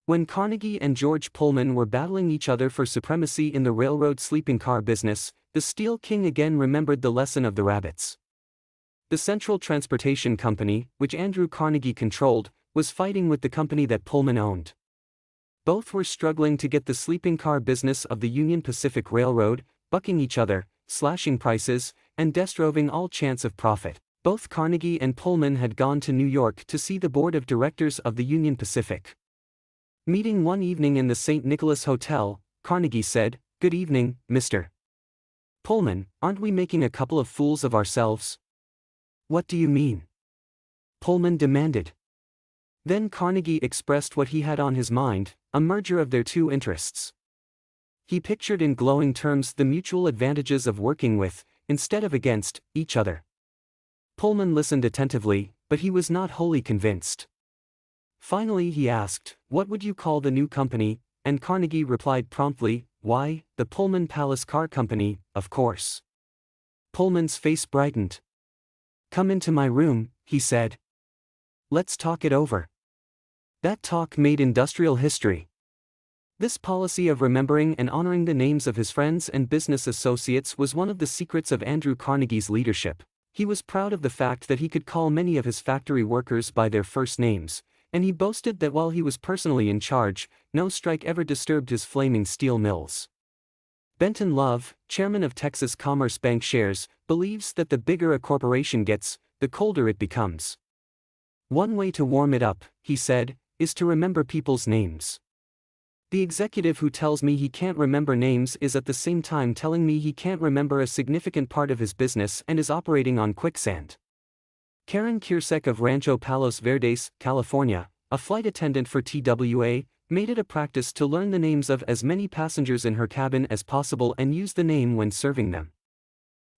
When Carnegie and George Pullman were battling each other for supremacy in the railroad sleeping car business, the Steel King again remembered the lesson of the rabbits. The Central Transportation Company, which Andrew Carnegie controlled, was fighting with the company that Pullman owned. Both were struggling to get the sleeping car business of the Union Pacific Railroad, bucking each other, slashing prices, and destroying all chance of profit. Both Carnegie and Pullman had gone to New York to see the board of directors of the Union Pacific. Meeting one evening in the St. Nicholas Hotel, Carnegie said, "Good evening, Mr. Pullman, aren't we making a couple of fools of ourselves?" "What do you mean?" Pullman demanded. Then Carnegie expressed what he had on his mind, a merger of their two interests. He pictured in glowing terms the mutual advantages of working with, instead of against, each other. Pullman listened attentively, but he was not wholly convinced. Finally he asked, "What would you call the new company?" And Carnegie replied promptly, "Why, the Pullman Palace Car Company, of course." Pullman's face brightened. "Come into my room," he said. "Let's talk it over." That talk made industrial history. This policy of remembering and honoring the names of his friends and business associates was one of the secrets of Andrew Carnegie's leadership. He was proud of the fact that he could call many of his factory workers by their first names, and he boasted that while he was personally in charge, no strike ever disturbed his flaming steel mills. Benton Love, chairman of Texas Commerce Bank Shares, believes that the bigger a corporation gets, the colder it becomes. "One way to warm it up," he said, "is to remember people's names. The executive who tells me he can't remember names is at the same time telling me he can't remember a significant part of his business and is operating on quicksand." Karen Kiersek of Rancho Palos Verdes, California, a flight attendant for TWA, made it a practice to learn the names of as many passengers in her cabin as possible and use the name when serving them.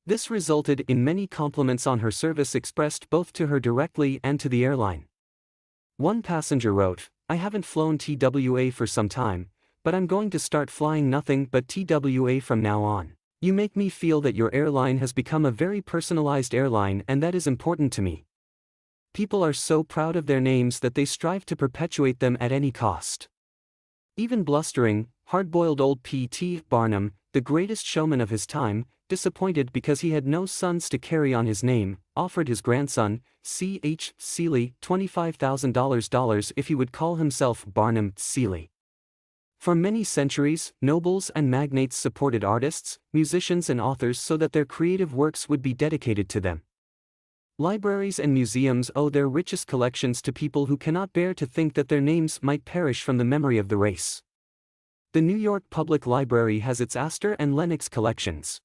This resulted in many compliments on her service expressed both to her directly and to the airline. One passenger wrote, "I haven't flown TWA for some time, but I'm going to start flying nothing but TWA from now on. You make me feel that your airline has become a very personalized airline, and that is important to me. People are so proud of their names that they strive to perpetuate them at any cost." Even blustering, hard-boiled old P.T. Barnum, the greatest showman of his time, disappointed because he had no sons to carry on his name, offered his grandson, C.H. Seeley, $25,000 if he would call himself Barnum Seeley. For many centuries, nobles and magnates supported artists, musicians and authors so that their creative works would be dedicated to them. Libraries and museums owe their richest collections to people who cannot bear to think that their names might perish from the memory of the race. The New York Public Library has its Astor and Lenox collections.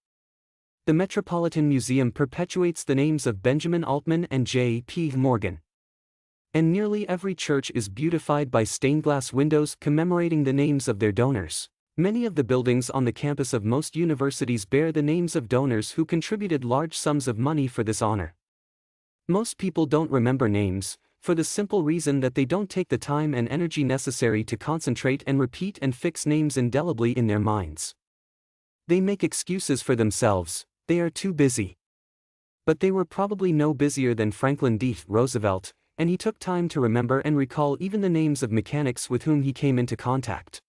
The Metropolitan Museum perpetuates the names of Benjamin Altman and J.P. Morgan. And nearly every church is beautified by stained glass windows commemorating the names of their donors. Many of the buildings on the campus of most universities bear the names of donors who contributed large sums of money for this honor. Most people don't remember names, for the simple reason that they don't take the time and energy necessary to concentrate and repeat and fix names indelibly in their minds. They make excuses for themselves, they are too busy. But they were probably no busier than Franklin D. Roosevelt, and he took time to remember and recall even the names of mechanics with whom he came into contact.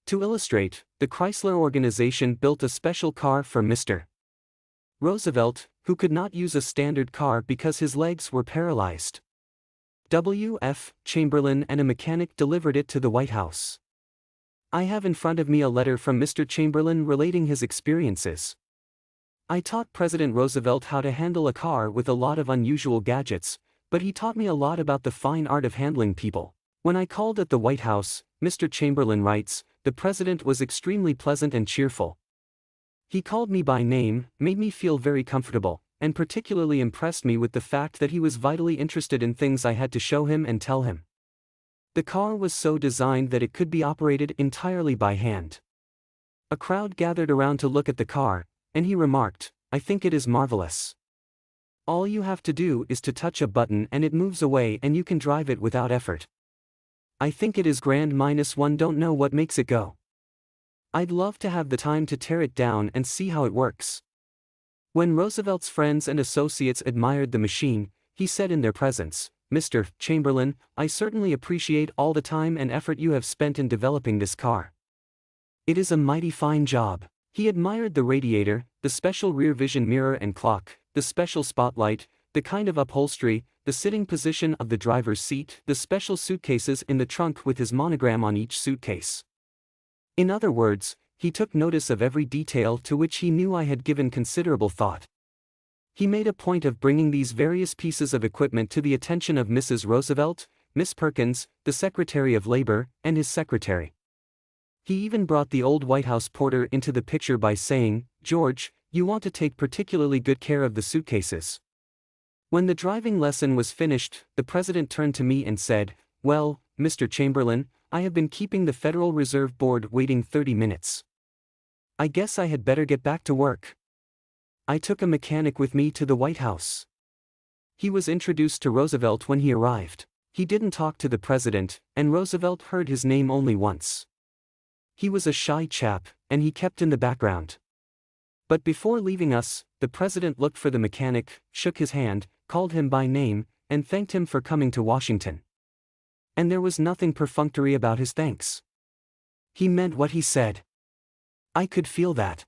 To illustrate, the Chrysler organization built a special car for Mr. Roosevelt, who could not use a standard car because his legs were paralyzed. W.F. Chamberlain and a mechanic delivered it to the White House. I have in front of me a letter from Mr. Chamberlain relating his experiences. "I taught President Roosevelt how to handle a car with a lot of unusual gadgets, but he taught me a lot about the fine art of handling people. When I called at the White House," Mr. Chamberlain writes, "the president was extremely pleasant and cheerful. He called me by name, made me feel very comfortable, and particularly impressed me with the fact that he was vitally interested in things I had to show him and tell him. The car was so designed that it could be operated entirely by hand." A crowd gathered around to look at the car, and he remarked, "I think it is marvelous. All you have to do is to touch a button and it moves away and you can drive it without effort. I think it is grand minus one don't know what makes it go. I'd love to have the time to tear it down and see how it works." When Roosevelt's friends and associates admired the machine, he said in their presence, "Mr. Chamberlain, I certainly appreciate all the time and effort you have spent in developing this car. It is a mighty fine job." He admired the radiator, the special rear vision mirror and clock, the special spotlight, the kind of upholstery, the sitting position of the driver's seat, the special suitcases in the trunk with his monogram on each suitcase. In other words, he took notice of every detail to which he knew I had given considerable thought. He made a point of bringing these various pieces of equipment to the attention of Mrs. Roosevelt, Miss Perkins, the Secretary of Labor, and his secretary. He even brought the old White House porter into the picture by saying, "George, you want to take particularly good care of the suitcases." When the driving lesson was finished, the president turned to me and said, "Well, Mr. Chamberlain, I have been keeping the Federal Reserve Board waiting 30 minutes. I guess I had better get back to work." I took a mechanic with me to the White House. He was introduced to Roosevelt when he arrived. He didn't talk to the president, and Roosevelt heard his name only once. He was a shy chap, and he kept in the background. But before leaving us, the president looked for the mechanic, shook his hand, called him by name, and thanked him for coming to Washington. And there was nothing perfunctory about his thanks. He meant what he said. I could feel that.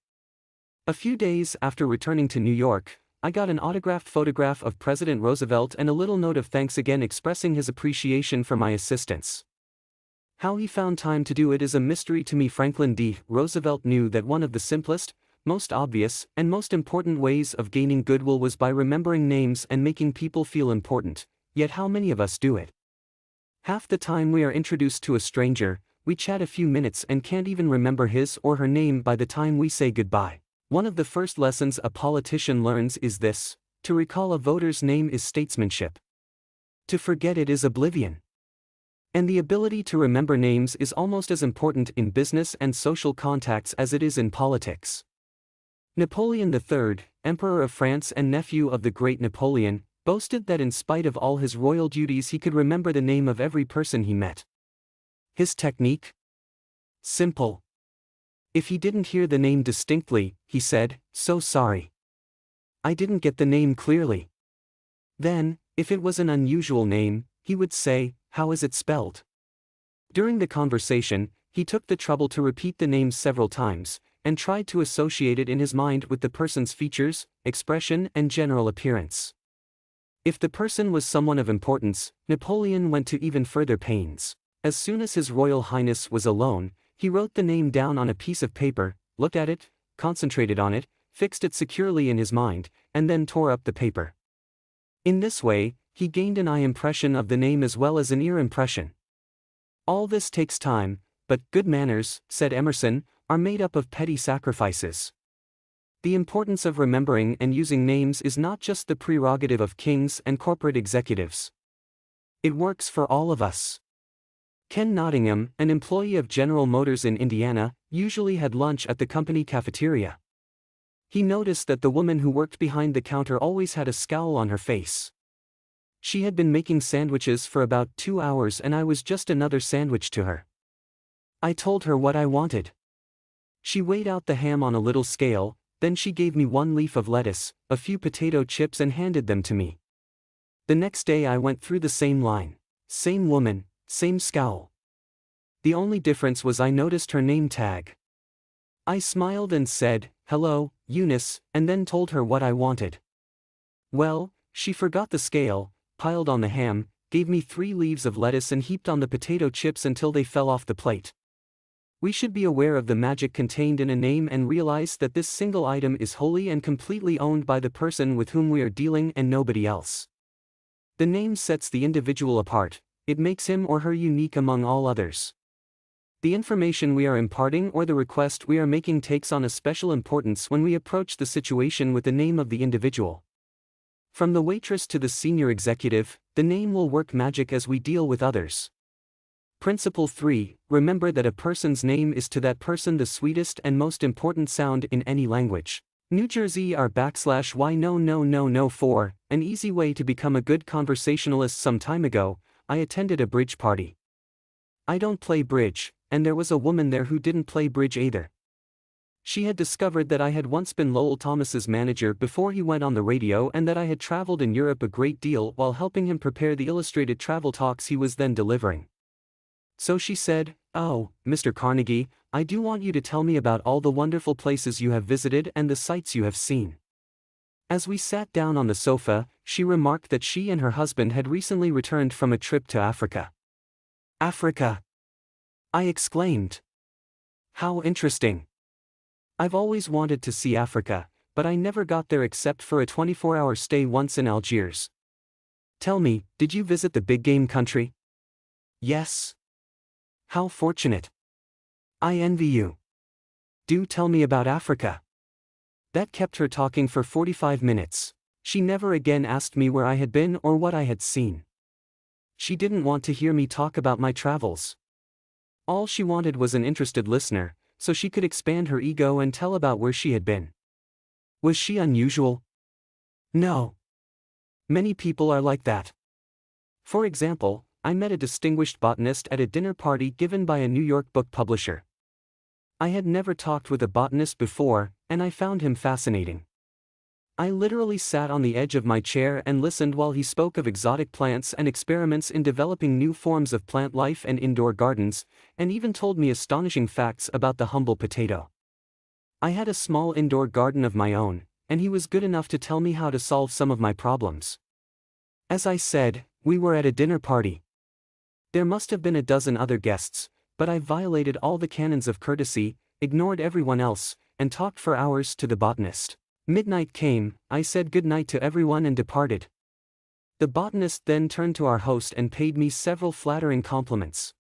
A few days after returning to New York, I got an autographed photograph of President Roosevelt and a little note of thanks again expressing his appreciation for my assistance. How he found time to do it is a mystery to me. Franklin D. Roosevelt knew that one of the simplest, most obvious, and most important ways of gaining goodwill was by remembering names and making people feel important, yet how many of us do it? Half the time we are introduced to a stranger, we chat a few minutes and can't even remember his or her name by the time we say goodbye. One of the first lessons a politician learns is this: to recall a voter's name is statesmanship. To forget it is oblivion. And the ability to remember names is almost as important in business and social contacts as it is in politics. Napoleon III, Emperor of France and nephew of the great Napoleon, boasted that in spite of all his royal duties he could remember the name of every person he met. His technique? Simple. If he didn't hear the name distinctly, he said, "So sorry. I didn't get the name clearly." Then, if it was an unusual name, he would say, "How is it spelled?" During the conversation, he took the trouble to repeat the name several times, and tried to associate it in his mind with the person's features, expression, and general appearance. If the person was someone of importance, Napoleon went to even further pains. As soon as His Royal Highness was alone, he wrote the name down on a piece of paper, looked at it, concentrated on it, fixed it securely in his mind, and then tore up the paper. In this way, he gained an eye impression of the name as well as an ear impression. All this takes time, but good manners, said Emerson, are made up of petty sacrifices. The importance of remembering and using names is not just the prerogative of kings and corporate executives. It works for all of us. Ken Nottingham, an employee of General Motors in Indiana, usually had lunch at the company cafeteria. He noticed that the woman who worked behind the counter always had a scowl on her face. She had been making sandwiches for about 2 hours and I was just another sandwich to her. I told her what I wanted. She weighed out the ham on a little scale, then she gave me 1 leaf of lettuce, a few potato chips and handed them to me. The next day I went through the same line. Same woman, same scowl. The only difference was I noticed her name tag. I smiled and said, "Hello, Eunice," and then told her what I wanted. Well, she forgot the scale, piled on the ham, gave me 3 leaves of lettuce and heaped on the potato chips until they fell off the plate. We should be aware of the magic contained in a name and realize that this single item is wholly and completely owned by the person with whom we are dealing and nobody else. The name sets the individual apart. It makes him or her unique among all others. The information we are imparting or the request we are making takes on a special importance when we approach the situation with the name of the individual. From the waitress to the senior executive, the name will work magic as we deal with others. Principle 3, remember that a person's name is to that person the sweetest and most important sound in any language. New Jersey r/y no 4, an easy way to become a good conversationalist. Some time ago, I attended a bridge party. I don't play bridge, and there was a woman there who didn't play bridge either. She had discovered that I had once been Lowell Thomas's manager before he went on the radio and that I had traveled in Europe a great deal while helping him prepare the illustrated travel talks he was then delivering. So she said, "Oh, Mr. Carnegie, I do want you to tell me about all the wonderful places you have visited and the sights you have seen." As we sat down on the sofa, she remarked that she and her husband had recently returned from a trip to Africa. Africa! I exclaimed. How interesting! I've always wanted to see Africa, but I never got there except for a 24-hour stay once in Algiers. Tell me, did you visit the big game country? Yes. How fortunate. I envy you. Do tell me about Africa. That kept her talking for 45 minutes. She never again asked me where I had been or what I had seen. She didn't want to hear me talk about my travels. All she wanted was an interested listener, so she could expand her ego and tell about where she had been. Was she unusual? No. Many people are like that. For example, I met a distinguished botanist at a dinner party given by a New York book publisher. I had never talked with a botanist before, and I found him fascinating. I literally sat on the edge of my chair and listened while he spoke of exotic plants and experiments in developing new forms of plant life and indoor gardens, and even told me astonishing facts about the humble potato. I had a small indoor garden of my own, and he was good enough to tell me how to solve some of my problems. As I said, we were at a dinner party. There must have been a dozen other guests, but I violated all the canons of courtesy, ignored everyone else, and talked for hours to the botanist. Midnight came, I said good night to everyone and departed. The botanist then turned to our host and paid me several flattering compliments.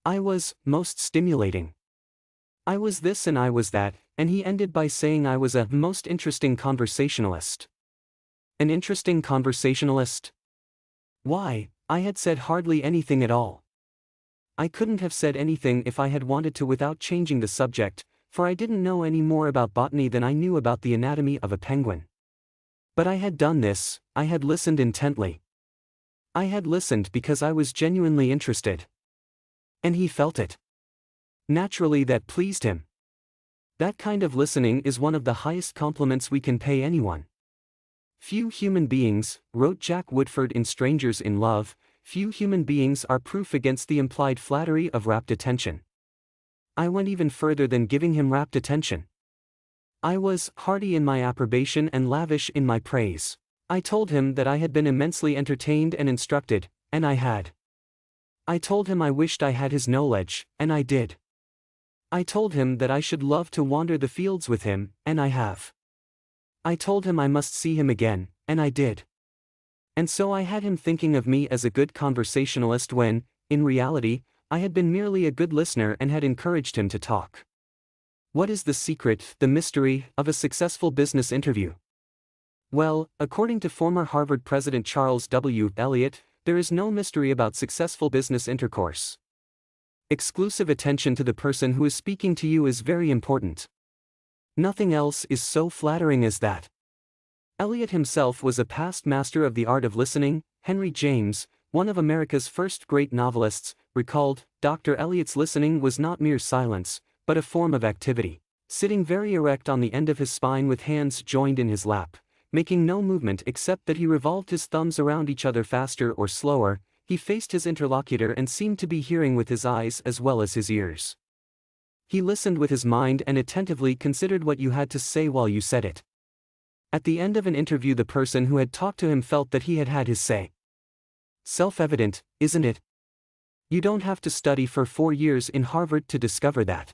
I was most stimulating. I was this and I was that, and he ended by saying I was a most interesting conversationalist. An interesting conversationalist? Why, I had said hardly anything at all. I couldn't have said anything if I had wanted to without changing the subject, for I didn't know any more about botany than I knew about the anatomy of a penguin. But I had done this, I had listened intently. I had listened because I was genuinely interested. And he felt it. Naturally, that pleased him. That kind of listening is one of the highest compliments we can pay anyone. Few human beings, wrote Jack Woodford in Strangers in Love, few human beings are proof against the implied flattery of rapt attention. I went even further than giving him rapt attention. I was hearty in my approbation and lavish in my praise. I told him that I had been immensely entertained and instructed, and I had. I told him I wished I had his knowledge, and I did. I told him that I should love to wander the fields with him, and I have. I told him I must see him again, and I did. And so I had him thinking of me as a good conversationalist when, in reality, I had been merely a good listener and had encouraged him to talk. What is the secret, the mystery, of a successful business interview? Well, according to former Harvard President Charles W. Eliot, there is no mystery about successful business intercourse. Exclusive attention to the person who is speaking to you is very important. Nothing else is so flattering as that. Eliot himself was a past master of the art of listening. Henry James, one of America's first great novelists, recalled, Dr. Eliot's listening was not mere silence, but a form of activity. Sitting very erect on the end of his spine with hands joined in his lap, making no movement except that he revolved his thumbs around each other faster or slower, he faced his interlocutor and seemed to be hearing with his eyes as well as his ears. He listened with his mind and attentively considered what you had to say while you said it. At the end of an interview, the person who had talked to him felt that he had had his say. Self-evident, isn't it? You don't have to study for 4 years in Harvard to discover that.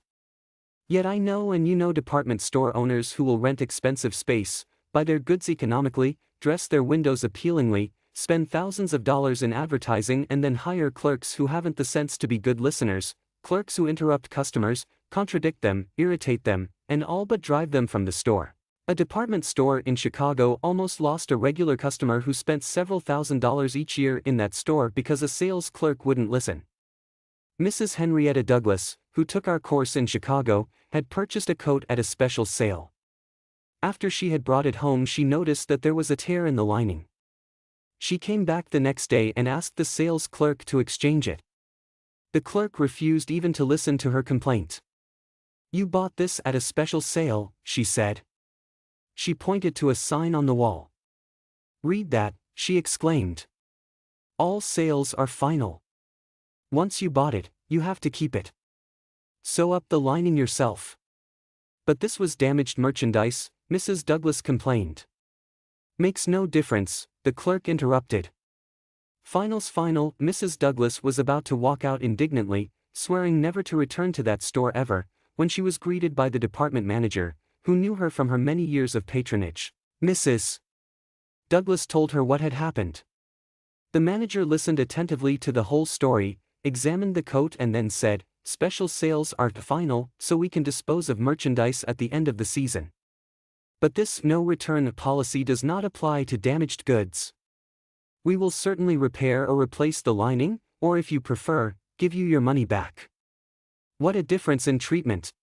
Yet I know and you know department store owners who will rent expensive space, buy their goods economically, dress their windows appealingly, spend thousands of dollars in advertising and then hire clerks who haven't the sense to be good listeners, clerks who interrupt customers, contradict them, irritate them, and all but drive them from the store. A department store in Chicago almost lost a regular customer who spent several $1,000s each year in that store because a sales clerk wouldn't listen. Mrs. Henrietta Douglas, who took our course in Chicago, had purchased a coat at a special sale. After she had brought it home, she noticed that there was a tear in the lining. She came back the next day and asked the sales clerk to exchange it. The clerk refused even to listen to her complaint. "You bought this at a special sale," she said. She pointed to a sign on the wall. "Read that," she exclaimed. "All sales are final. Once you bought it, you have to keep it. Sew up the lining yourself." "But this was damaged merchandise," Mrs. Douglas complained. "Makes no difference," the clerk interrupted. "Final's final." Mrs. Douglas was about to walk out indignantly, swearing never to return to that store ever, when she was greeted by the department manager, who knew her from her many years of patronage. Mrs. Douglas told her what had happened. The manager listened attentively to the whole story, examined the coat and then said, "Special sales are final, so we can dispose of merchandise at the end of the season. But this no-return policy does not apply to damaged goods. We will certainly repair or replace the lining, or if you prefer, give you your money back." What a difference in treatment!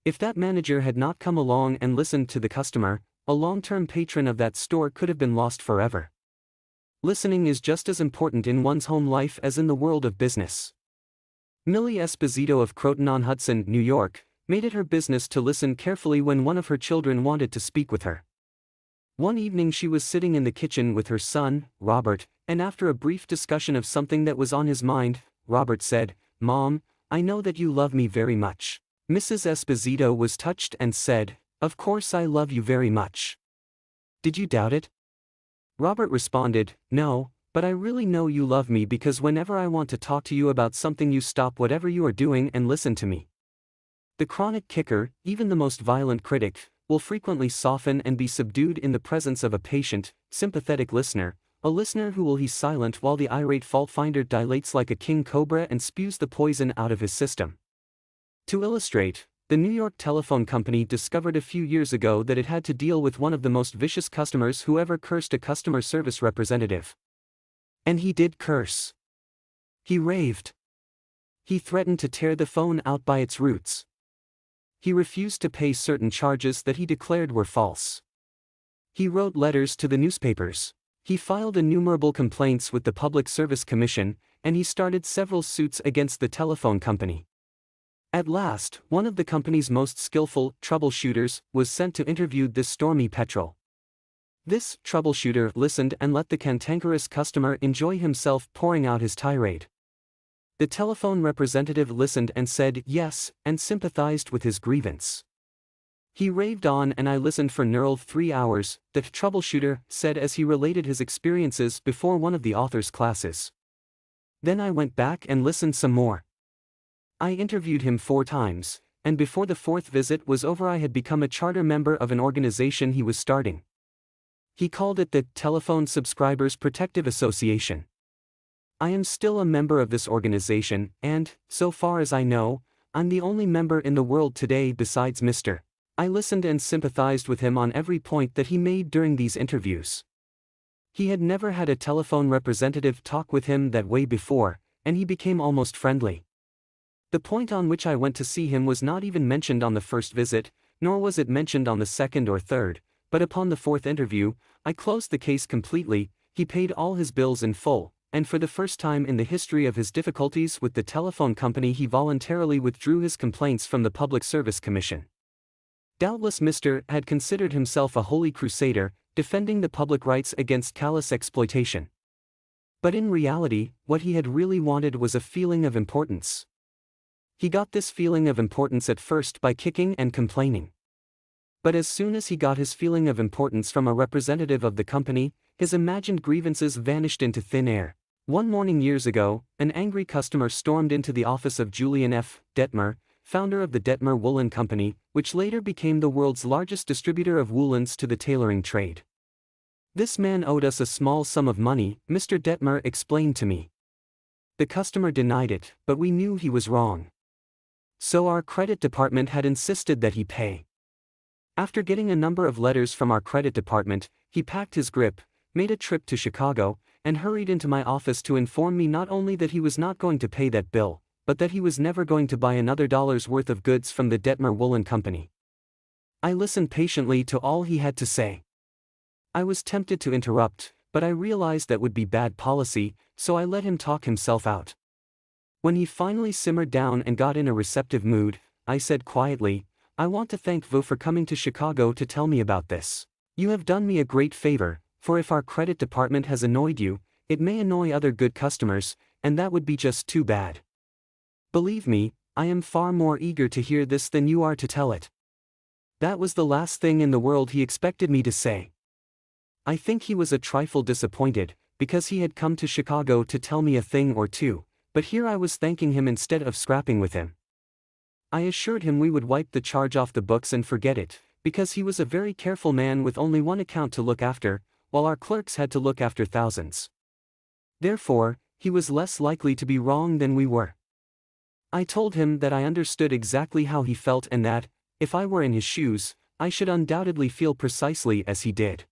If that manager had not come along and listened to the customer, a long-term patron of that store could have been lost forever. Listening is just as important in one's home life as in the world of business. Millie Esposito of Croton-on-Hudson, New York, made it her business to listen carefully when one of her children wanted to speak with her. One evening she was sitting in the kitchen with her son, Robert, and after a brief discussion of something that was on his mind, Robert said, "Mom, I know that you love me very much." Mrs. Esposito was touched and said, "Of course I love you very much. Did you doubt it?" Robert responded, "No, but I really know you love me because whenever I want to talk to you about something you stop whatever you are doing and listen to me." The chronic kicker, even the most violent critic, will frequently soften and be subdued in the presence of a patient, sympathetic listener, a listener who will be silent while the irate fault-finder dilates like a king cobra and spews the poison out of his system. To illustrate, the New York Telephone Company discovered a few years ago that it had to deal with one of the most vicious customers who ever cursed a customer service representative. And he did curse. He raved. He threatened to tear the phone out by its roots. He refused to pay certain charges that he declared were false. He wrote letters to the newspapers. He filed innumerable complaints with the Public Service Commission, and he started several suits against the telephone company. At last, one of the company's most skillful troubleshooters was sent to interview this stormy petrel. This troubleshooter listened and let the cantankerous customer enjoy himself pouring out his tirade. The telephone representative listened and said yes, and sympathized with his grievance. He raved on and I listened for nearly 3 hours, the troubleshooter said as he related his experiences before one of the author's classes. Then I went back and listened some more. I interviewed him 4 times, and before the 4th visit was over I had become a charter member of an organization he was starting. He called it the Telephone Subscribers Protective Association. I am still a member of this organization, and, so far as I know, I'm the only member in the world today besides Mr. I listened and sympathized with him on every point that he made during these interviews. He had never had a telephone representative talk with him that way before, and he became almost friendly. The point on which I went to see him was not even mentioned on the first visit, nor was it mentioned on the second or third, but upon the 4th interview, I closed the case completely. He paid all his bills in full, and for the first time in the history of his difficulties with the telephone company he voluntarily withdrew his complaints from the Public Service Commission. Doubtless Mr. had considered himself a holy crusader, defending the public rights against callous exploitation. But in reality, what he had really wanted was a feeling of importance. He got this feeling of importance at first by kicking and complaining. But as soon as he got his feeling of importance from a representative of the company, his imagined grievances vanished into thin air. One morning years ago, an angry customer stormed into the office of Julian F. Detmer, founder of the Detmer Woolen Company, which later became the world's largest distributor of woolens to the tailoring trade. This man owed us a small sum of money, Mr. Detmer explained to me. The customer denied it, but we knew he was wrong. So our credit department had insisted that he pay. After getting a number of letters from our credit department, he packed his grip, made a trip to Chicago, and hurried into my office to inform me not only that he was not going to pay that bill, but that he was never going to buy another dollar's worth of goods from the Detmer Woolen Company. I listened patiently to all he had to say. I was tempted to interrupt, but I realized that would be bad policy, so I let him talk himself out. When he finally simmered down and got in a receptive mood, I said quietly, "I want to thank Vo for coming to Chicago to tell me about this. You have done me a great favor, for if our credit department has annoyed you, it may annoy other good customers, and that would be just too bad. Believe me, I am far more eager to hear this than you are to tell it." That was the last thing in the world he expected me to say. I think he was a trifle disappointed, because he had come to Chicago to tell me a thing or two, but here I was thanking him instead of scrapping with him. I assured him we would wipe the charge off the books and forget it, because he was a very careful man with only one account to look after, while our clerks had to look after thousands. Therefore, he was less likely to be wrong than we were. I told him that I understood exactly how he felt and that, if I were in his shoes, I should undoubtedly feel precisely as he did.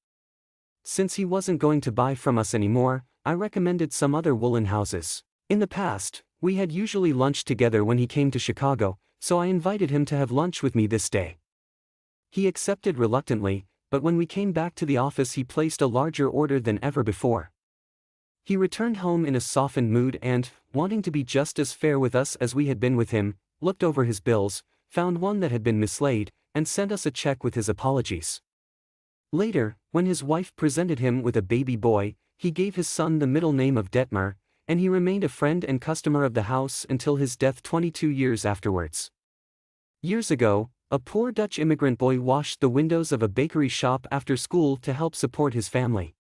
Since he wasn't going to buy from us anymore, I recommended some other woolen houses. In the past, we had usually lunched together when he came to Chicago, so I invited him to have lunch with me this day. He accepted reluctantly, but when we came back to the office he placed a larger order than ever before. He returned home in a softened mood and, wanting to be just as fair with us as we had been with him, looked over his bills, found one that had been mislaid, and sent us a check with his apologies. Later, when his wife presented him with a baby boy, he gave his son the middle name of Detmer, and he remained a friend and customer of the house until his death 22 years afterwards. Years ago, a poor Dutch immigrant boy washed the windows of a bakery shop after school to help support his family.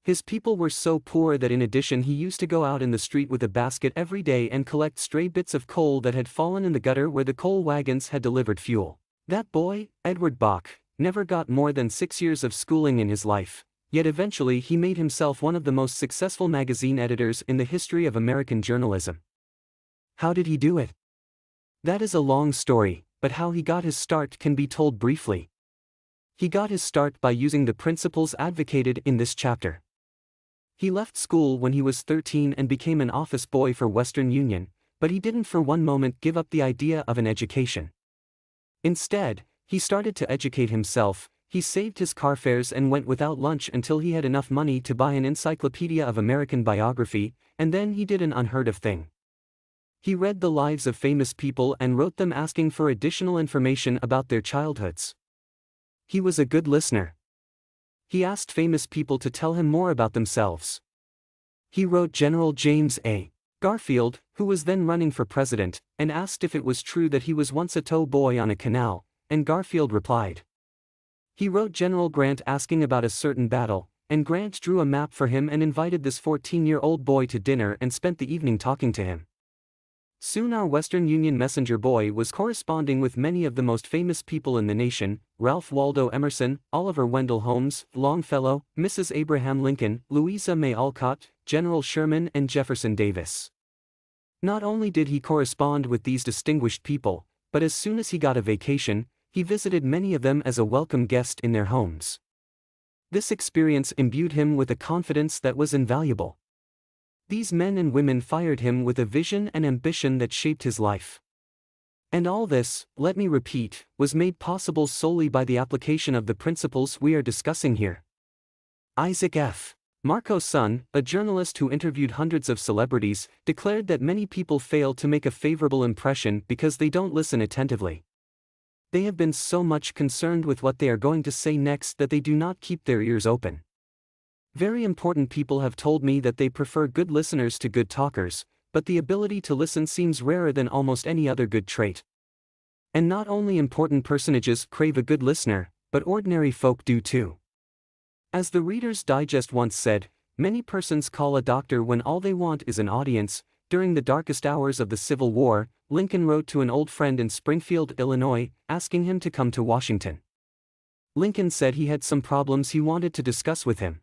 His people were so poor that in addition he used to go out in the street with a basket every day and collect stray bits of coal that had fallen in the gutter where the coal wagons had delivered fuel. That boy, Edward Bach, never got more than 6 years of schooling in his life, yet eventually he made himself one of the most successful magazine editors in the history of American journalism. How did he do it? That is a long story, but how he got his start can be told briefly. He got his start by using the principles advocated in this chapter. He left school when he was 13 and became an office boy for Western Union, but he didn't for one moment give up the idea of an education. Instead, he started to educate himself. He saved his car fares and went without lunch until he had enough money to buy an encyclopedia of American biography, and then he did an unheard of thing. He read the lives of famous people and wrote them asking for additional information about their childhoods. He was a good listener. He asked famous people to tell him more about themselves. He wrote General James A. Garfield, who was then running for president, and asked if it was true that he was once a tow boy on a canal, and Garfield replied. He wrote General Grant asking about a certain battle, and Grant drew a map for him and invited this 14-year-old boy to dinner and spent the evening talking to him. Soon our Western Union messenger boy was corresponding with many of the most famous people in the nation: Ralph Waldo Emerson, Oliver Wendell Holmes, Longfellow, Mrs. Abraham Lincoln, Louisa May Alcott, General Sherman and Jefferson Davis. Not only did he correspond with these distinguished people, but as soon as he got a vacation, he visited many of them as a welcome guest in their homes. This experience imbued him with a confidence that was invaluable. These men and women fired him with a vision and ambition that shaped his life. And all this, let me repeat, was made possible solely by the application of the principles we are discussing here. Isaac F. Marco's son, a journalist who interviewed hundreds of celebrities, declared that many people fail to make a favorable impression because they don't listen attentively. They have been so much concerned with what they are going to say next that they do not keep their ears open. Very important people have told me that they prefer good listeners to good talkers, but the ability to listen seems rarer than almost any other good trait. And not only important personages crave a good listener, but ordinary folk do too. As the Reader's Digest once said, many persons call a doctor when all they want is an audience. During the darkest hours of the Civil War, Lincoln wrote to an old friend in Springfield, Illinois, asking him to come to Washington. Lincoln said he had some problems he wanted to discuss with him.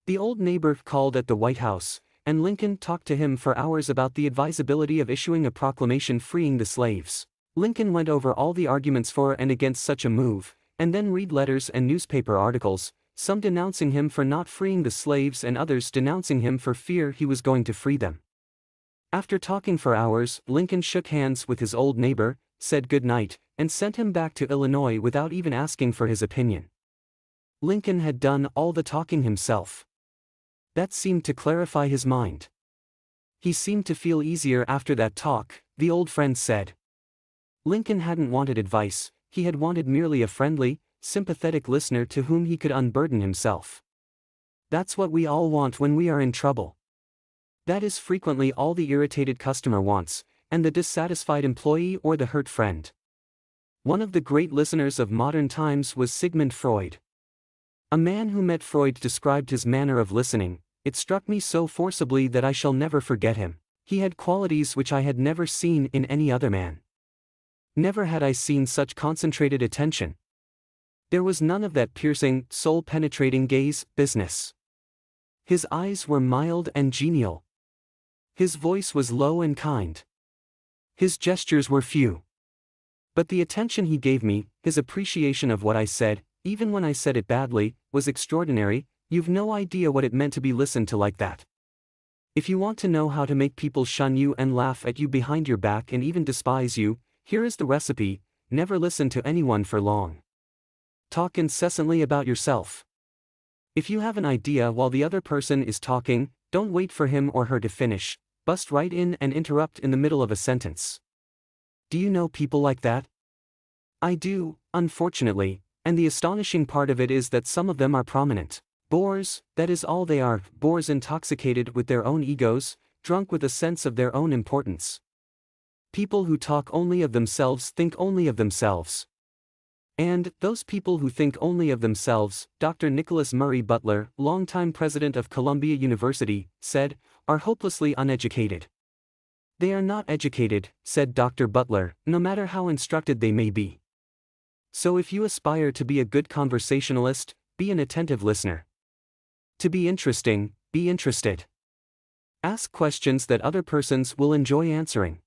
The old neighbor called at the White House, and Lincoln talked to him for hours about the advisability of issuing a proclamation freeing the slaves. Lincoln went over all the arguments for and against such a move, and then read letters and newspaper articles, some denouncing him for not freeing the slaves and others denouncing him for fear he was going to free them. After talking for hours, Lincoln shook hands with his old neighbor, said good night, and sent him back to Illinois without even asking for his opinion. Lincoln had done all the talking himself. That seemed to clarify his mind. He seemed to feel easier after that talk, the old friend said. Lincoln hadn't wanted advice, he had wanted merely a friendly, sympathetic listener to whom he could unburden himself. That's what we all want when we are in trouble. That is frequently all the irritated customer wants, and the dissatisfied employee or the hurt friend. One of the great listeners of modern times was Sigmund Freud. A man who met Freud described his manner of listening. It struck me so forcibly that I shall never forget him. He had qualities which I had never seen in any other man. Never had I seen such concentrated attention. There was none of that piercing, soul-penetrating gaze business. His eyes were mild and genial. His voice was low and kind. His gestures were few. But the attention he gave me, his appreciation of what I said, even when I said it badly, was extraordinary. You've no idea what it meant to be listened to like that. If you want to know how to make people shun you and laugh at you behind your back and even despise you, Here is the recipe: never listen to anyone for long. Talk incessantly about yourself. If you have an idea while the other person is talking, don't wait for him or her to finish, bust right in and interrupt in the middle of a sentence. Do you know people like that? I do, unfortunately, and the astonishing part of it is that some of them are prominent. Bores, that is all they are, bores intoxicated with their own egos, drunk with a sense of their own importance. People who talk only of themselves think only of themselves. And those people who think only of themselves, Dr. Nicholas Murray Butler, longtime president of Columbia University, said, are hopelessly uneducated. They are not educated, said Dr. Butler, no matter how instructed they may be. So if you aspire to be a good conversationalist, be an attentive listener. To be interesting, be interested. Ask questions that other persons will enjoy answering.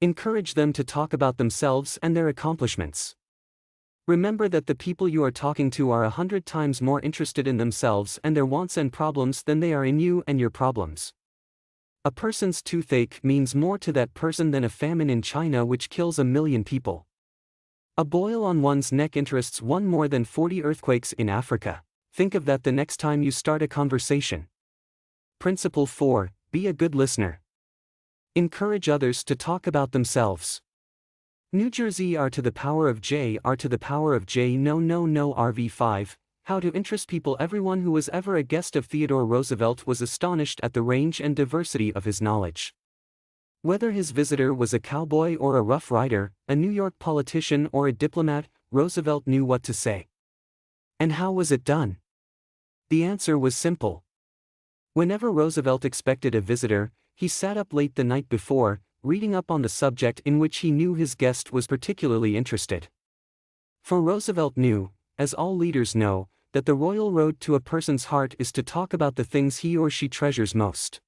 Encourage them to talk about themselves and their accomplishments. Remember that the people you are talking to are 100 times more interested in themselves and their wants and problems than they are in you and your problems. A person's toothache means more to that person than a famine in China which kills 1 million people. A boil on one's neck interests one more than 40 earthquakes in Africa. Think of that the next time you start a conversation. Principle 4. Be a good listener. Encourage others to talk about themselves. New Jersey R to the power of J R to the power of J no RV5, how to interest people. Everyone who was ever a guest of Theodore Roosevelt was astonished at the range and diversity of his knowledge. Whether his visitor was a cowboy or a rough rider, a New York politician or a diplomat, Roosevelt knew what to say. And how was it done? The answer was simple. Whenever Roosevelt expected a visitor, he sat up late the night before, reading up on the subject in which he knew his guest was particularly interested. For Roosevelt knew, as all leaders know, that the royal road to a person's heart is to talk about the things he or she treasures most.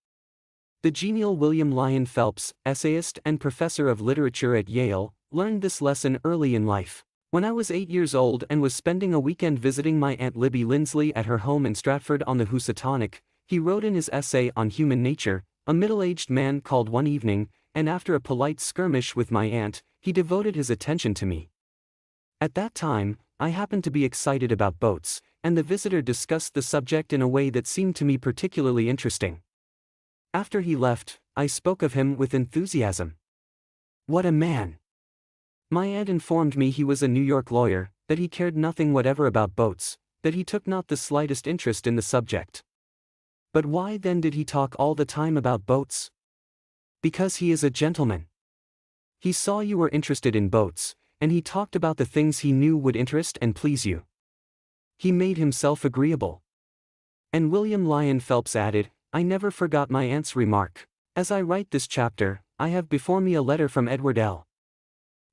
The genial William Lyon Phelps, essayist and professor of literature at Yale, learned this lesson early in life. When I was 8 years old and was spending a weekend visiting my Aunt Libby Lindsley at her home in Stratford on the Housatonic, he wrote in his essay on human nature, a middle-aged man called one evening, and after a polite skirmish with my aunt, he devoted his attention to me. At that time, I happened to be excited about boats, and the visitor discussed the subject in a way that seemed to me particularly interesting. After he left, I spoke of him with enthusiasm. What a man! My aunt informed me he was a New York lawyer, that he cared nothing whatever about boats, that he took not the slightest interest in the subject. But why then did he talk all the time about boats? Because he is a gentleman. He saw you were interested in boats, and he talked about the things he knew would interest and please you. He made himself agreeable. And William Lyon Phelps added, I never forgot my aunt's remark. As I write this chapter, I have before me a letter from Edward L.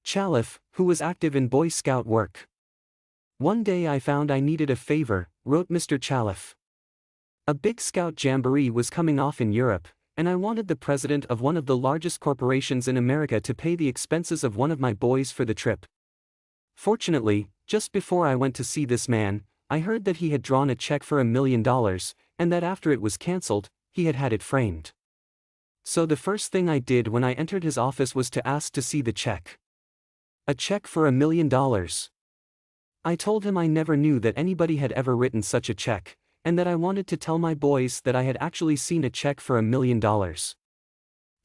Chalif, who was active in Boy Scout work. One day I found I needed a favor, wrote Mr. Chalif. A big Scout jamboree was coming off in Europe, and I wanted the president of one of the largest corporations in America to pay the expenses of one of my boys for the trip. Fortunately, just before I went to see this man, I heard that he had drawn a check for $1 million, and that after it was cancelled, he had had it framed. So the first thing I did when I entered his office was to ask to see the check. A check for $1 million. I told him I never knew that anybody had ever written such a check, and that I wanted to tell my boys that I had actually seen a check for $1 million.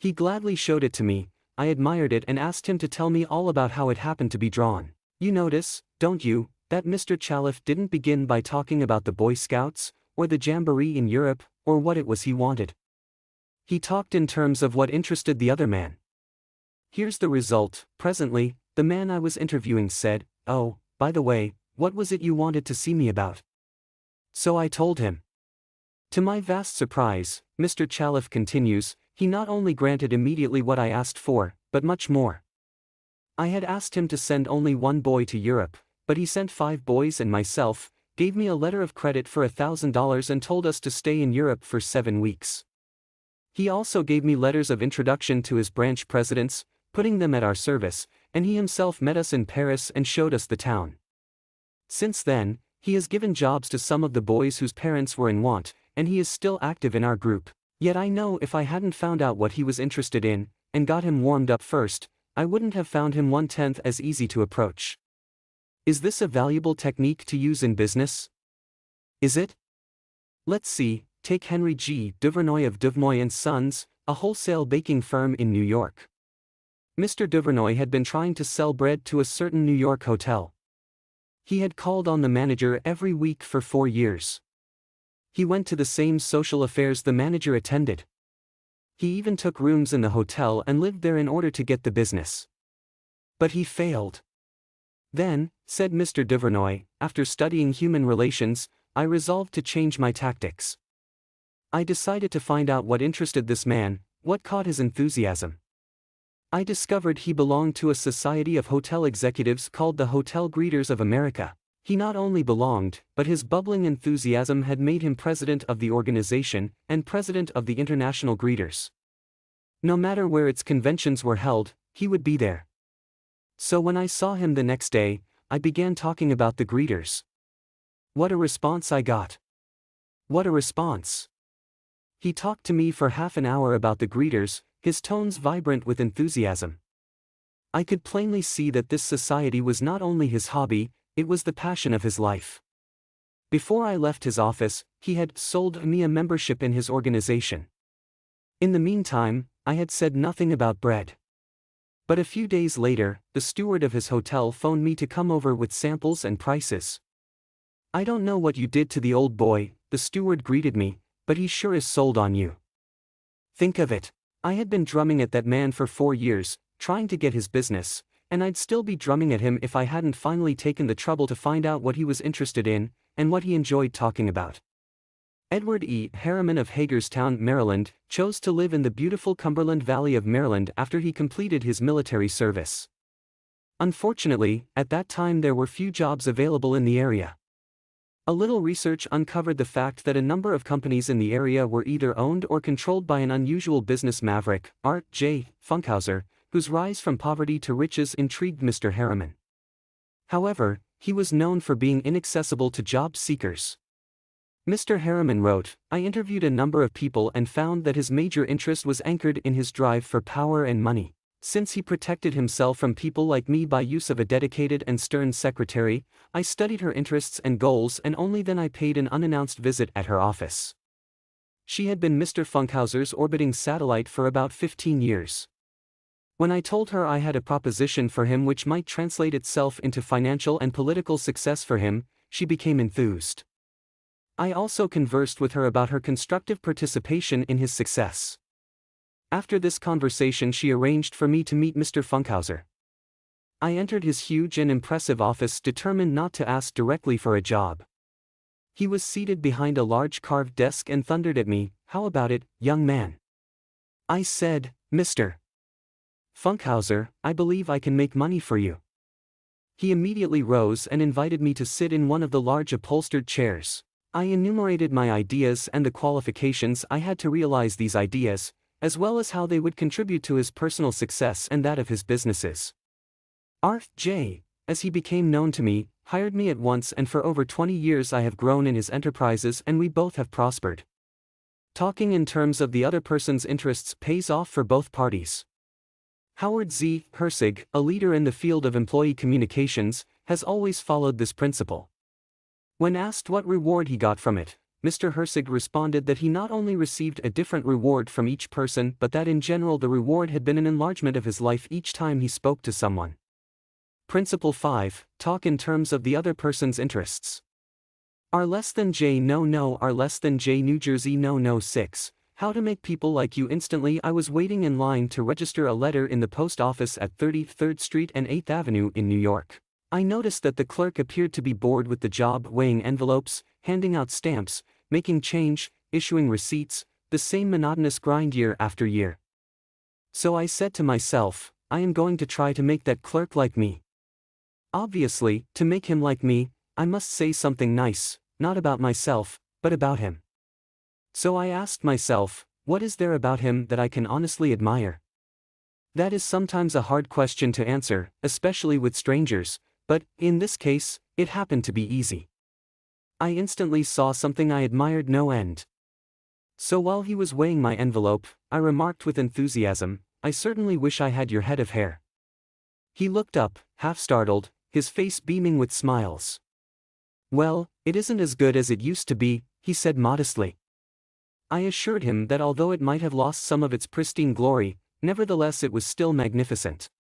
He gladly showed it to me, I admired it and asked him to tell me all about how it happened to be drawn. You notice, don't you, that Mr. Chalif didn't begin by talking about the Boy Scouts, or the jamboree in Europe, or what it was he wanted. He talked in terms of what interested the other man. Here's the result. Presently, the man I was interviewing said, "Oh, by the way, what was it you wanted to see me about?" So I told him. To my vast surprise, Mr. Chalif continues, he not only granted immediately what I asked for, but much more. I had asked him to send only one boy to Europe, but he sent 5 boys and myself, gave me a letter of credit for $1,000 and told us to stay in Europe for 7 weeks. He also gave me letters of introduction to his branch presidents, putting them at our service, and he himself met us in Paris and showed us the town. Since then, he has given jobs to some of the boys whose parents were in want, and he is still active in our group. Yet I know if I hadn't found out what he was interested in, and got him warmed up first, I wouldn't have found him 1/10 as easy to approach. Is this a valuable technique to use in business? Is it? Let's see, take Henry G. Duvernoy of Duvernoy and Sons, a wholesale baking firm in New York. Mr. Duvernoy had been trying to sell bread to a certain New York hotel. He had called on the manager every week for 4 years. He went to the same social affairs the manager attended. He even took rooms in the hotel and lived there in order to get the business. But he failed. Then, said Mr. Duvernoy, after studying human relations, I resolved to change my tactics. I decided to find out what interested this man, what caught his enthusiasm. I discovered he belonged to a society of hotel executives called the Hotel Greeters of America. He not only belonged, but his bubbling enthusiasm had made him president of the organization and president of the International Greeters. No matter where its conventions were held, he would be there. So when I saw him the next day, I began talking about the greeters. What a response I got! What a response! He talked to me for half an hour about the greeters, his tones vibrant with enthusiasm. I could plainly see that this society was not only his hobby, it was the passion of his life. Before I left his office, he had sold me a membership in his organization. In the meantime, I had said nothing about bread. But a few days later, the steward of his hotel phoned me to come over with samples and prices. I don't know what you did to the old boy, the steward greeted me, but he sure is sold on you. Think of it. I had been drumming at that man for 4 years, trying to get his business, and I'd still be drumming at him if I hadn't finally taken the trouble to find out what he was interested in, and what he enjoyed talking about. Edward E. Harriman of Hagerstown, Maryland, chose to live in the beautiful Cumberland Valley of Maryland after he completed his military service. Unfortunately, at that time there were few jobs available in the area. A little research uncovered the fact that a number of companies in the area were either owned or controlled by an unusual business maverick, Art J. Funkhauser, whose rise from poverty to riches intrigued Mr. Harriman. However, he was known for being inaccessible to job seekers. Mr. Harriman wrote, I interviewed a number of people and found that his major interest was anchored in his drive for power and money. Since he protected himself from people like me by use of a dedicated and stern secretary, I studied her interests and goals, and only then I paid an unannounced visit at her office. She had been Mr. Funkhauser's orbiting satellite for about 15 years. When I told her I had a proposition for him which might translate itself into financial and political success for him, she became enthused. I also conversed with her about her constructive participation in his success. After this conversation, she arranged for me to meet Mr. Funkhauser. I entered his huge and impressive office determined not to ask directly for a job. He was seated behind a large carved desk and thundered at me, How about it, young man? I said, Mr. Funkhauser, I believe I can make money for you. He immediately rose and invited me to sit in one of the large upholstered chairs. I enumerated my ideas and the qualifications I had to realize these ideas, as well as how they would contribute to his personal success and that of his businesses. Art J., as he became known to me, hired me at once, and for over 20 years I have grown in his enterprises and we both have prospered. Talking in terms of the other person's interests pays off for both parties. Howard Z. Hersig, a leader in the field of employee communications, has always followed this principle. When asked what reward he got from it, Mr. Hersig responded that he not only received a different reward from each person but that in general the reward had been an enlargement of his life each time he spoke to someone. Principle 5, talk in terms of the other person's interests. R less than J no R less than J New Jersey no 6, how to make people like you instantly. I was waiting in line to register a letter in the post office at 33rd Street and 8th Avenue in New York. I noticed that the clerk appeared to be bored with the job, weighing envelopes, handing out stamps, making change, issuing receipts, the same monotonous grind year after year. So I said to myself, I am going to try to make that clerk like me. Obviously, to make him like me, I must say something nice, not about myself, but about him. So I asked myself, what is there about him that I can honestly admire? That is sometimes a hard question to answer, especially with strangers, but, in this case, it happened to be easy. I instantly saw something I admired no end. So while he was weighing my envelope, I remarked with enthusiasm, I certainly wish I had your head of hair. He looked up, half startled, his face beaming with smiles. "Well, it isn't as good as it used to be," he said modestly. I assured him that although it might have lost some of its pristine glory, nevertheless it was still magnificent.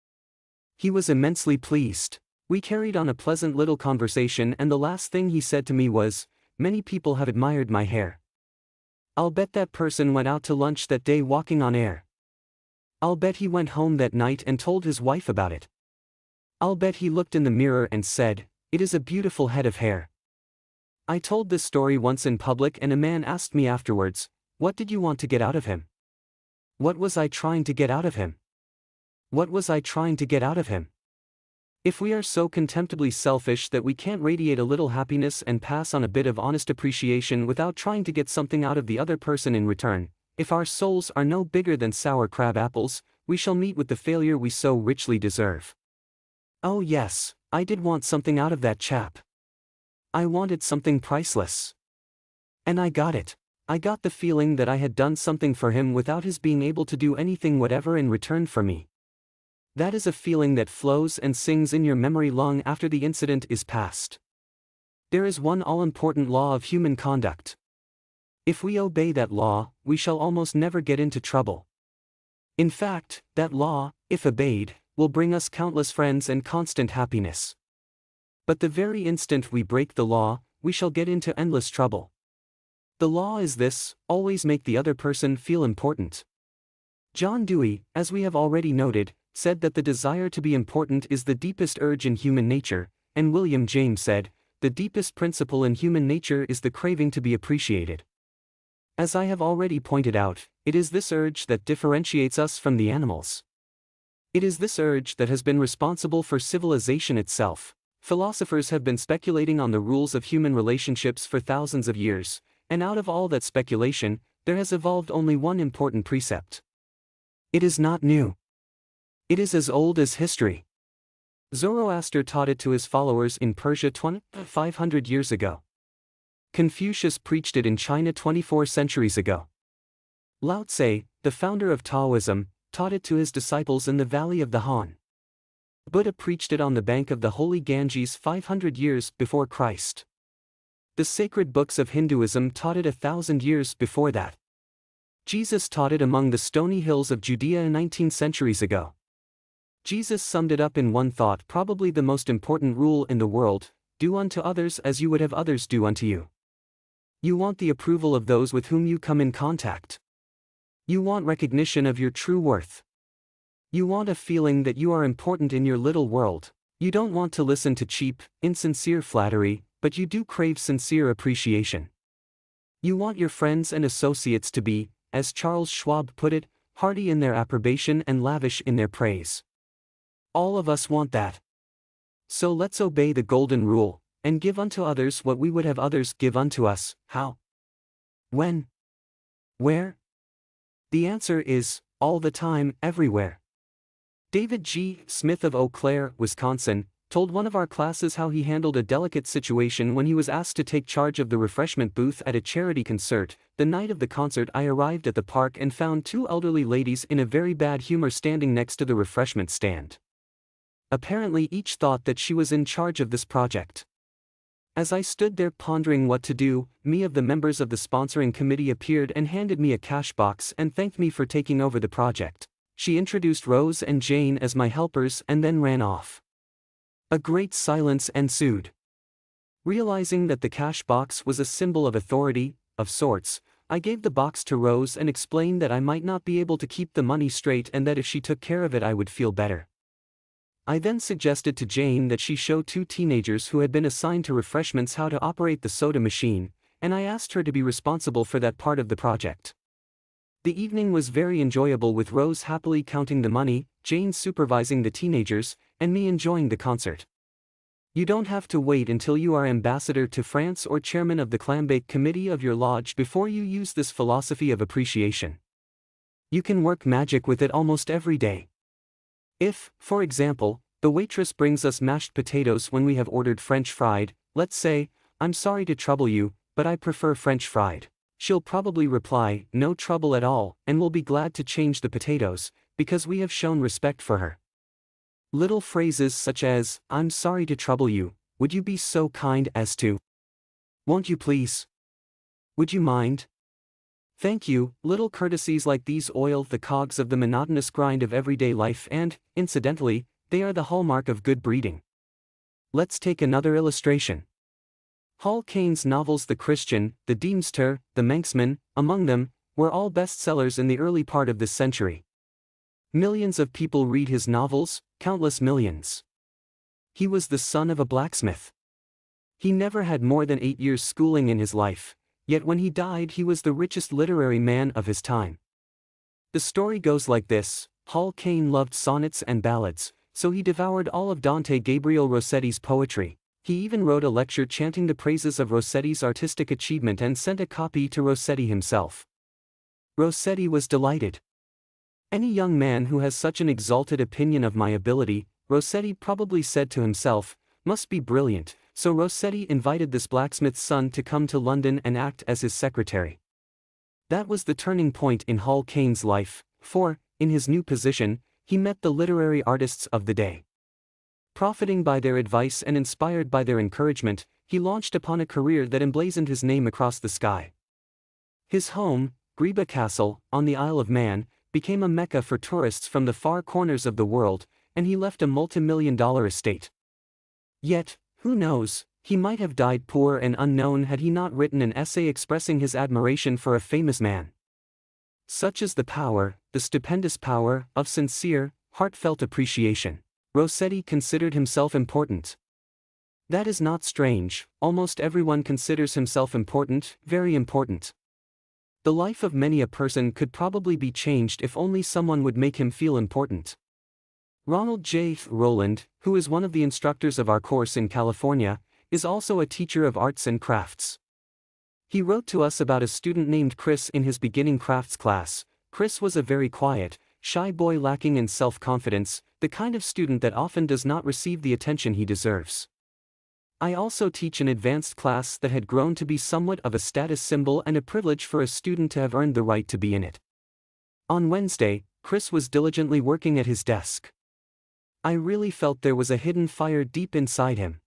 He was immensely pleased. We carried on a pleasant little conversation, and the last thing he said to me was, "Many people have admired my hair. I'll bet that person went out to lunch that day walking on air. I'll bet he went home that night and told his wife about it. I'll bet he looked in the mirror and said, 'It is a beautiful head of hair.'" I told this story once in public, and a man asked me afterwards, "What did you want to get out of him?" What was I trying to get out of him? What was I trying to get out of him? If we are so contemptibly selfish that we can't radiate a little happiness and pass on a bit of honest appreciation without trying to get something out of the other person in return, if our souls are no bigger than sour crab apples, we shall meet with the failure we so richly deserve. Oh yes, I did want something out of that chap. I wanted something priceless. And I got it. I got the feeling that I had done something for him without his being able to do anything whatever in return for me. That is a feeling that flows and sings in your memory long after the incident is past. There is one all-important law of human conduct. If we obey that law, we shall almost never get into trouble. In fact, that law, if obeyed, will bring us countless friends and constant happiness. But the very instant we break the law, we shall get into endless trouble. The law is this: always make the other person feel important. John Dewey, as we have already noted, said that the desire to be important is the deepest urge in human nature, and William James said, "The deepest principle in human nature is the craving to be appreciated." As I have already pointed out, it is this urge that differentiates us from the animals. It is this urge that has been responsible for civilization itself. Philosophers have been speculating on the rules of human relationships for thousands of years, and out of all that speculation, there has evolved only one important precept. It is not new. It is as old as history. Zoroaster taught it to his followers in Persia 500 years ago. Confucius preached it in China 24 centuries ago. Lao Tse, the founder of Taoism, taught it to his disciples in the valley of the Han. Buddha preached it on the bank of the holy Ganges 500 years before Christ. The sacred books of Hinduism taught it 1,000 years before that. Jesus taught it among the stony hills of Judea 19 centuries ago. Jesus summed it up in one thought, probably the most important rule in the world: do unto others as you would have others do unto you. You want the approval of those with whom you come in contact. You want recognition of your true worth. You want a feeling that you are important in your little world. You don't want to listen to cheap, insincere flattery, but you do crave sincere appreciation. You want your friends and associates to be, as Charles Schwab put it, hearty in their approbation and lavish in their praise. All of us want that. So let's obey the golden rule, and give unto others what we would have others give unto us. How? When? Where? The answer is, all the time, everywhere. David G. Smith of Eau Claire, Wisconsin, told one of our classes how he handled a delicate situation when he was asked to take charge of the refreshment booth at a charity concert. The night of the concert, I arrived at the park and found two elderly ladies in a very bad humor standing next to the refreshment stand. Apparently each thought that she was in charge of this project. As I stood there pondering what to do, one of the members of the sponsoring committee appeared and handed me a cash box and thanked me for taking over the project. She introduced Rose and Jane as my helpers and then ran off. A great silence ensued. Realizing that the cash box was a symbol of authority, of sorts, I gave the box to Rose and explained that I might not be able to keep the money straight and that if she took care of it I would feel better. I then suggested to Jane that she show two teenagers who had been assigned to refreshments how to operate the soda machine, and I asked her to be responsible for that part of the project. The evening was very enjoyable, with Rose happily counting the money, Jane supervising the teenagers, and me enjoying the concert. You don't have to wait until you are ambassador to France or chairman of the clambake committee of your lodge before you use this philosophy of appreciation. You can work magic with it almost every day. If, for example, the waitress brings us mashed potatoes when we have ordered French fried, let's say, "I'm sorry to trouble you, but I prefer French fried." She'll probably reply, "No trouble at all," and will be glad to change the potatoes, because we have shown respect for her. Little phrases such as, "I'm sorry to trouble you, would you be so kind as to? Won't you please? Would you mind? Thank you." Little courtesies like these oil the cogs of the monotonous grind of everyday life and, incidentally, they are the hallmark of good breeding. Let's take another illustration. Hall Caine's novels The Christian, The Deemster, The Manxman, among them, were all bestsellers in the early part of this century. Millions of people read his novels, countless millions. He was the son of a blacksmith. He never had more than 8 years' schooling in his life, yet when he died he was the richest literary man of his time. The story goes like this: Hall Caine loved sonnets and ballads, so he devoured all of Dante Gabriel Rossetti's poetry. He even wrote a lecture chanting the praises of Rossetti's artistic achievement and sent a copy to Rossetti himself. Rossetti was delighted. "Any young man who has such an exalted opinion of my ability," Rossetti probably said to himself, "must be brilliant," so Rossetti invited this blacksmith's son to come to London and act as his secretary. That was the turning point in Hall Caine's life, for, in his new position, he met the literary artists of the day. Profiting by their advice and inspired by their encouragement, he launched upon a career that emblazoned his name across the sky. His home, Greeba Castle, on the Isle of Man, became a mecca for tourists from the far corners of the world, and he left a multi-million-dollar estate. Yet, who knows, he might have died poor and unknown had he not written an essay expressing his admiration for a famous man. Such is the power, the stupendous power, of sincere, heartfelt appreciation. Rossetti considered himself important. That is not strange, almost everyone considers himself important, very important. The life of many a person could probably be changed if only someone would make him feel important. Ronald J. Rowland, who is one of the instructors of our course in California, is also a teacher of arts and crafts. He wrote to us about a student named Chris in his beginning crafts class. Chris was a very quiet, shy boy lacking in self-confidence, the kind of student that often does not receive the attention he deserves. I also teach an advanced class that had grown to be somewhat of a status symbol and a privilege for a student to have earned the right to be in it. On Wednesday, Chris was diligently working at his desk. I really felt there was a hidden fire deep inside him.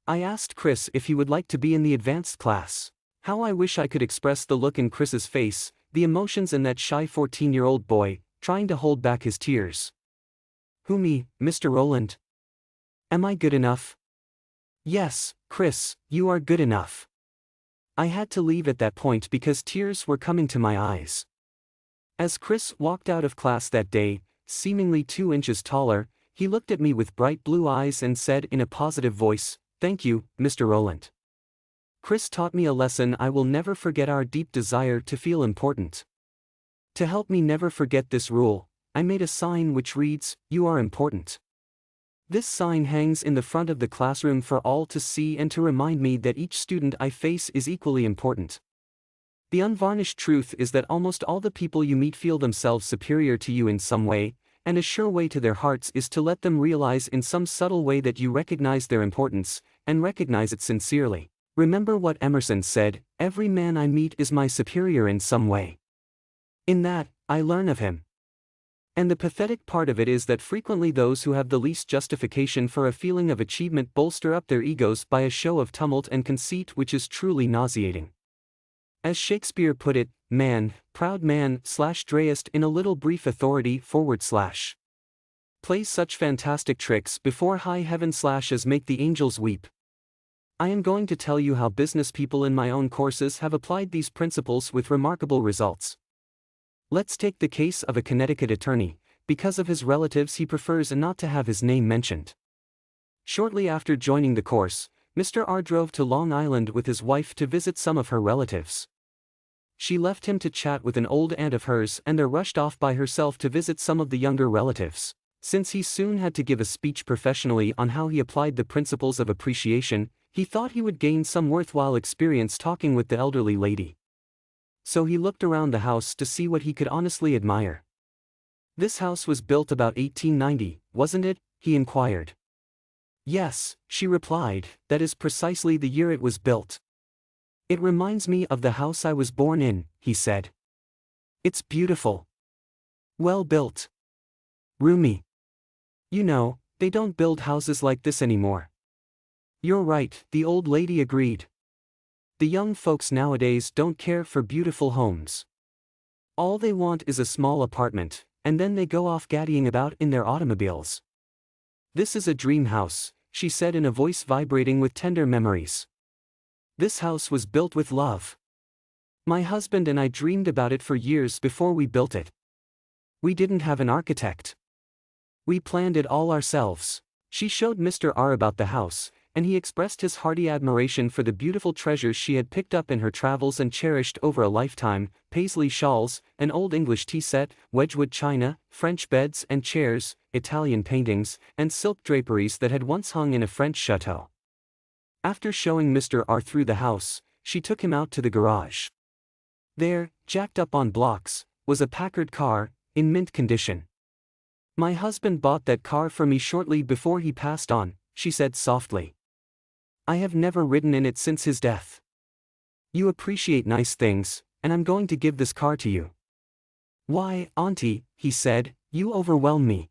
I asked Chris if he would like to be in the advanced class. How I wish I could express the look in Chris's face, the emotions in that shy 14-year-old boy, trying to hold back his tears. "Who, me, Mr. Rowland? Am I good enough?" "Yes, Chris, you are good enough." I had to leave at that point because tears were coming to my eyes. As Chris walked out of class that day, seemingly 2 inches taller, he looked at me with bright blue eyes and said in a positive voice, "Thank you, Mr. Rowland." Chris taught me a lesson I will never forget: our deep desire to feel important. To help me never forget this rule, I made a sign which reads, "You are important." This sign hangs in the front of the classroom for all to see and to remind me that each student I face is equally important. The unvarnished truth is that almost all the people you meet feel themselves superior to you in some way, and a sure way to their hearts is to let them realize in some subtle way that you recognize their importance, and recognize it sincerely. Remember what Emerson said, "Every man I meet is my superior in some way. In that, I learn of him." And the pathetic part of it is that frequently those who have the least justification for a feeling of achievement bolster up their egos by a show of tumult and conceit which is truly nauseating. As Shakespeare put it, "Man, proud man, /Dreist in a little brief authority, / plays such fantastic tricks before high heaven / as make the angels weep." I am going to tell you how business people in my own courses have applied these principles with remarkable results. Let's take the case of a Connecticut attorney. Because of his relatives he prefers not to have his name mentioned. Shortly after joining the course, Mr. R drove to Long Island with his wife to visit some of her relatives. She left him to chat with an old aunt of hers and then rushed off by herself to visit some of the younger relatives. Since he soon had to give a speech professionally on how he applied the principles of appreciation, he thought he would gain some worthwhile experience talking with the elderly lady. So he looked around the house to see what he could honestly admire. "This house was built about 1890, wasn't it?" he inquired. "Yes," she replied, "that is precisely the year it was built." "It reminds me of the house I was born in," he said. "It's beautiful. Well built. Roomy. You know, they don't build houses like this anymore. You're right, the old lady agreed. The young folks nowadays don't care for beautiful homes. All they want is a small apartment, and then they go off gaddying about in their automobiles. This is a dream house, she said in a voice vibrating with tender memories. This house was built with love. My husband and I dreamed about it for years before we built it. We didn't have an architect. We planned it all ourselves. She showed Mr. R about the house, and he expressed his hearty admiration for the beautiful treasures she had picked up in her travels and cherished over a lifetime: paisley shawls, an old English tea set, Wedgwood china, French beds and chairs, Italian paintings, and silk draperies that had once hung in a French chateau. After showing Mr. R through the house, she took him out to the garage. There, jacked up on blocks, was a Packard car, in mint condition. My husband bought that car for me shortly before he passed on, she said softly. I have never ridden in it since his death. You appreciate nice things, and I'm going to give this car to you. Why, Auntie, he said, you overwhelm me.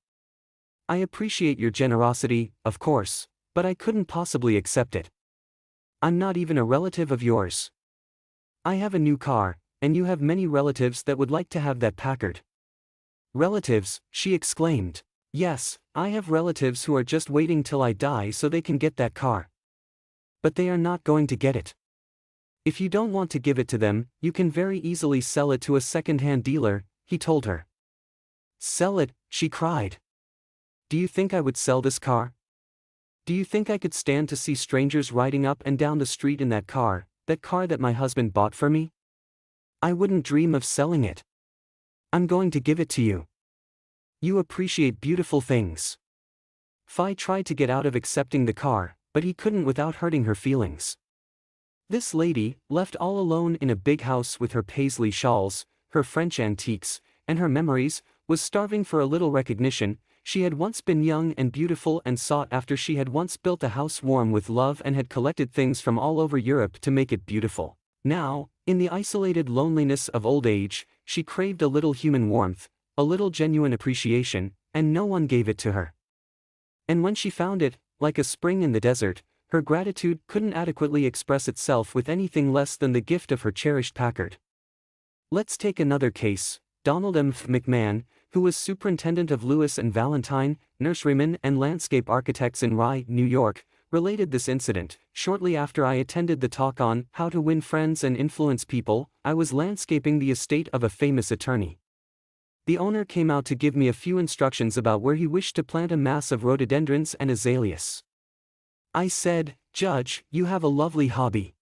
I appreciate your generosity, of course, but I couldn't possibly accept it. I'm not even a relative of yours. I have a new car, and you have many relatives that would like to have that Packard. Relatives, she exclaimed. Yes, I have relatives who are just waiting till I die so they can get that car. But they are not going to get it. If you don't want to give it to them, you can very easily sell it to a second-hand dealer, he told her. Sell it, she cried. Do you think I would sell this car? Do you think I could stand to see strangers riding up and down the street in that car that my husband bought for me? I wouldn't dream of selling it. I'm going to give it to you. You appreciate beautiful things. Fi tried to get out of accepting the car, but he couldn't without hurting her feelings. This lady, left all alone in a big house with her paisley shawls, her French antiques, and her memories, was starving for a little recognition. She had once been young and beautiful and sought after. She had once built a house warm with love and had collected things from all over Europe to make it beautiful. Now, in the isolated loneliness of old age, she craved a little human warmth, a little genuine appreciation, and no one gave it to her. And when she found it, like a spring in the desert, her gratitude couldn't adequately express itself with anything less than the gift of her cherished Packard. Let's take another case. Donald M. McMahon, who was superintendent of Lewis and Valentine, nurserymen and landscape architects in Rye, New York, related this incident. Shortly after I attended the talk on How to Win Friends and Influence People, I was landscaping the estate of a famous attorney. The owner came out to give me a few instructions about where he wished to plant a mass of rhododendrons and azaleas. I said, Judge, you have a lovely hobby.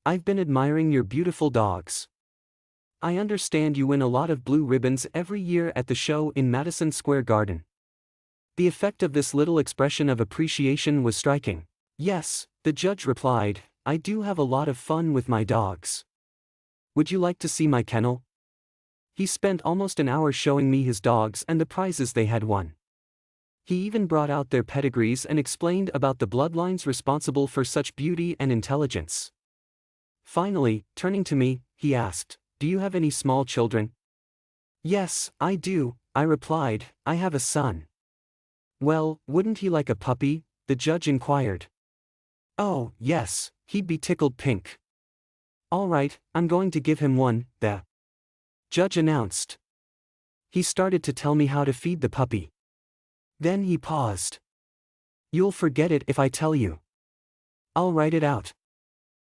I've been admiring your beautiful dogs. I understand you win a lot of blue ribbons every year at the show in Madison Square Garden. The effect of this little expression of appreciation was striking. Yes, the judge replied, I do have a lot of fun with my dogs. Would you like to see my kennel? He spent almost an hour showing me his dogs and the prizes they had won. He even brought out their pedigrees and explained about the bloodlines responsible for such beauty and intelligence. Finally, turning to me, he asked, Do you have any small children? Yes, I do, I replied, I have a son. Well, wouldn't he like a puppy? The judge inquired. Oh, yes, he'd be tickled pink. All right, I'm going to give him one, the judge announced. He started to tell me how to feed the puppy. Then he paused. You'll forget it if I tell you. I'll write it out.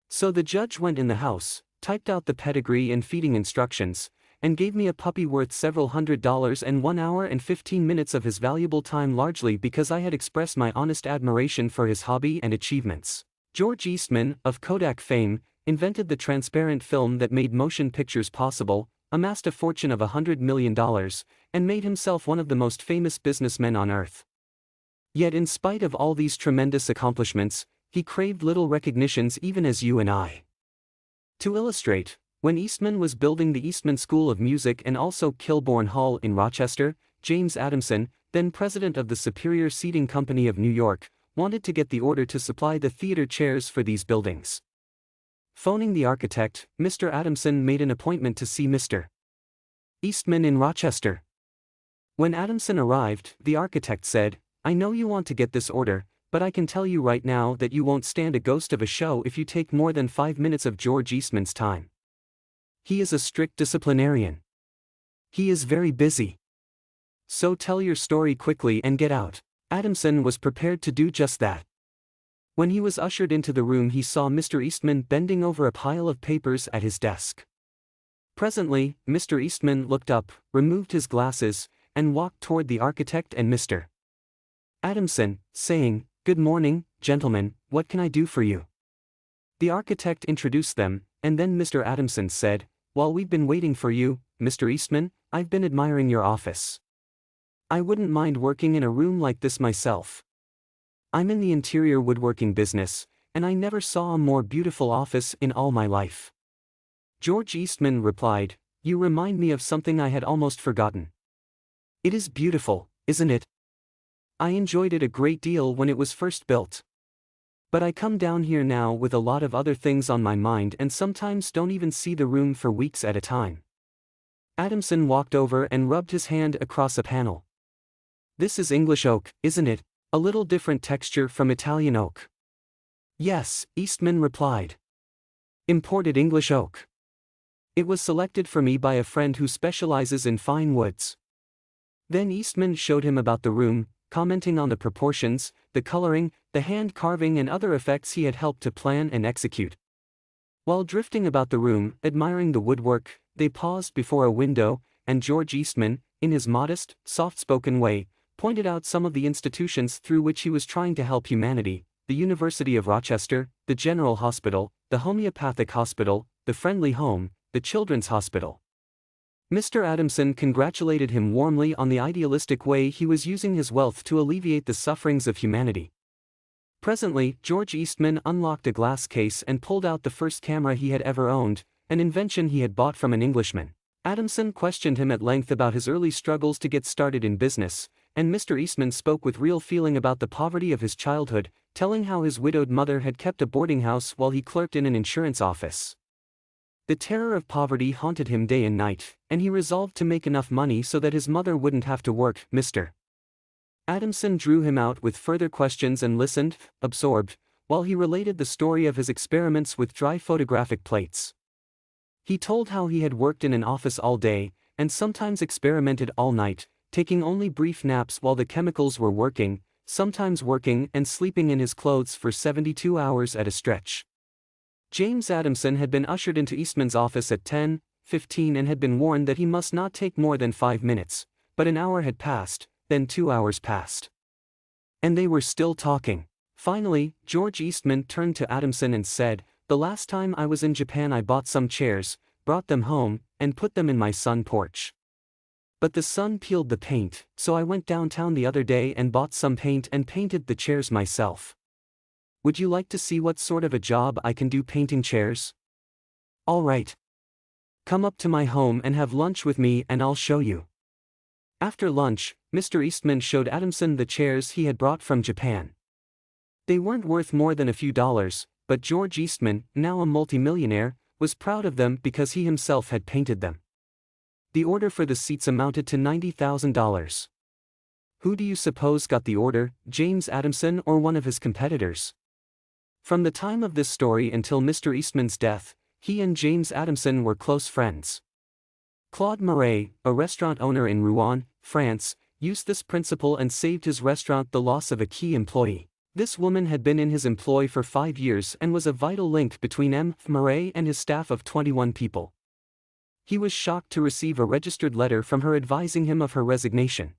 So the judge went in the house, typed out the pedigree and feeding instructions, and gave me a puppy worth several $100s and 1 hour and 15 minutes of his valuable time, largely because I had expressed my honest admiration for his hobby and achievements. George Eastman, of Kodak fame, invented the transparent film that made motion pictures possible, amassed a fortune of $100 million, and made himself one of the most famous businessmen on earth. Yet in spite of all these tremendous accomplishments, he craved little recognitions, even as you and I. To illustrate, when Eastman was building the Eastman School of Music and also Kilbourne Hall in Rochester, James Adamson, then president of the Superior Seating Company of New York, wanted to get the order to supply the theater chairs for these buildings. Phoning the architect, Mr. Adamson made an appointment to see Mr. Eastman in Rochester. When Adamson arrived, the architect said, "I know you want to get this order, but I can tell you right now that you won't stand a ghost of a show if you take more than 5 minutes of George Eastman's time. He is a strict disciplinarian. He is very busy. So tell your story quickly and get out." Adamson was prepared to do just that. When he was ushered into the room, he saw Mr. Eastman bending over a pile of papers at his desk. Presently, Mr. Eastman looked up, removed his glasses, and walked toward the architect and Mr. Adamson, saying, "Good morning, gentlemen, what can I do for you?" The architect introduced them, and then Mr. Adamson said, "While we've been waiting for you, Mr. Eastman, I've been admiring your office. I wouldn't mind working in a room like this myself. I'm in the interior woodworking business, and I never saw a more beautiful office in all my life." George Eastman replied, "You remind me of something I had almost forgotten. It is beautiful, isn't it? I enjoyed it a great deal when it was first built. But I come down here now with a lot of other things on my mind and sometimes don't even see the room for weeks at a time." Adamson walked over and rubbed his hand across a panel. "This is English oak, isn't it? A little different texture from Italian oak." "Yes," Eastman replied. "Imported English oak. It was selected for me by a friend who specializes in fine woods." Then Eastman showed him about the room, commenting on the proportions, the coloring, the hand carving and other effects he had helped to plan and execute. While drifting about the room, admiring the woodwork, they paused before a window, and George Eastman, in his modest, soft-spoken way, pointed out some of the institutions through which he was trying to help humanity: the University of Rochester, the General Hospital, the Homeopathic Hospital, the Friendly Home, the Children's Hospital. Mr. Adamson congratulated him warmly on the idealistic way he was using his wealth to alleviate the sufferings of humanity. Presently, George Eastman unlocked a glass case and pulled out the first camera he had ever owned, an invention he had bought from an Englishman. Adamson questioned him at length about his early struggles to get started in business, and Mr. Eastman spoke with real feeling about the poverty of his childhood, telling how his widowed mother had kept a boarding house while he clerked in an insurance office. The terror of poverty haunted him day and night, and he resolved to make enough money so that his mother wouldn't have to work. Mr. Adamson drew him out with further questions and listened, absorbed, while he related the story of his experiments with dry photographic plates. He told how he had worked in an office all day, and sometimes experimented all night, taking only brief naps while the chemicals were working, sometimes working and sleeping in his clothes for 72 hours at a stretch. James Adamson had been ushered into Eastman's office at 10:15 and had been warned that he must not take more than 5 minutes, but an hour had passed, then 2 hours passed. And they were still talking. Finally, George Eastman turned to Adamson and said, "The last time I was in Japan I bought some chairs, brought them home, and put them in my sun porch. But the sun peeled the paint, so I went downtown the other day and bought some paint and painted the chairs myself. Would you like to see what sort of a job I can do painting chairs? All right. Come up to my home and have lunch with me and I'll show you." After lunch, Mr. Eastman showed Adamson the chairs he had brought from Japan. They weren't worth more than a few dollars, but George Eastman, now a multimillionaire, was proud of them because he himself had painted them. The order for the seats amounted to $90,000. Who do you suppose got the order, James Adamson or one of his competitors? From the time of this story until Mr. Eastman's death, he and James Adamson were close friends. Claude Marais, a restaurant owner in Rouen, France, used this principle and saved his restaurant the loss of a key employee. This woman had been in his employ for 5 years and was a vital link between M. Marais and his staff of 21 people. He was shocked to receive a registered letter from her advising him of her resignation.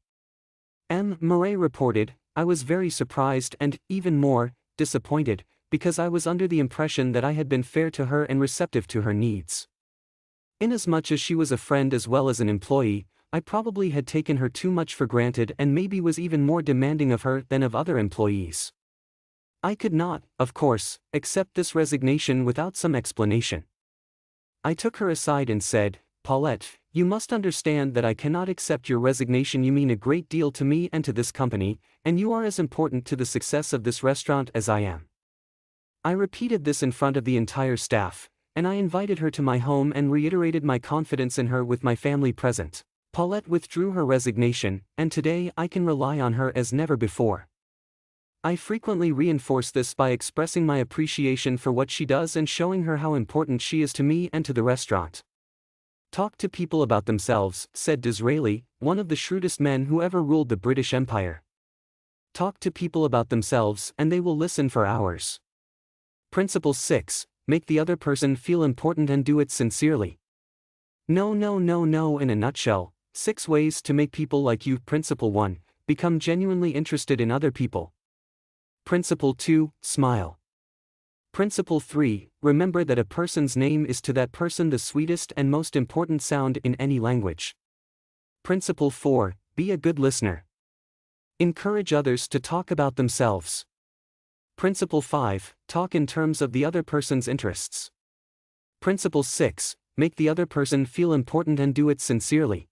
M. Marais reported, "I was very surprised and, even more, disappointed, because I was under the impression that I had been fair to her and receptive to her needs. Inasmuch as she was a friend as well as an employee, I probably had taken her too much for granted and maybe was even more demanding of her than of other employees. I could not, of course, accept this resignation without some explanation. I took her aside and said, 'Paulette, you must understand that I cannot accept your resignation. You mean a great deal to me and to this company, and you are as important to the success of this restaurant as I am.' I repeated this in front of the entire staff, and I invited her to my home and reiterated my confidence in her with my family present. Paulette withdrew her resignation, and today I can rely on her as never before. I frequently reinforce this by expressing my appreciation for what she does and showing her how important she is to me and to the restaurant. Talk to people about themselves, said Disraeli, one of the shrewdest men who ever ruled the British Empire. Talk to people about themselves and they will listen for hours. Principle 6. Make the other person feel important and do it sincerely. No. In a nutshell, 6 ways to make people like you. Principle 1. Become genuinely interested in other people. Principle 2. Smile. Principle 3. Remember that a person's name is to that person the sweetest and most important sound in any language. Principle 4. Be a good listener. Encourage others to talk about themselves. Principle 5. Talk in terms of the other person's interests. Principle 6. Make the other person feel important and do it sincerely.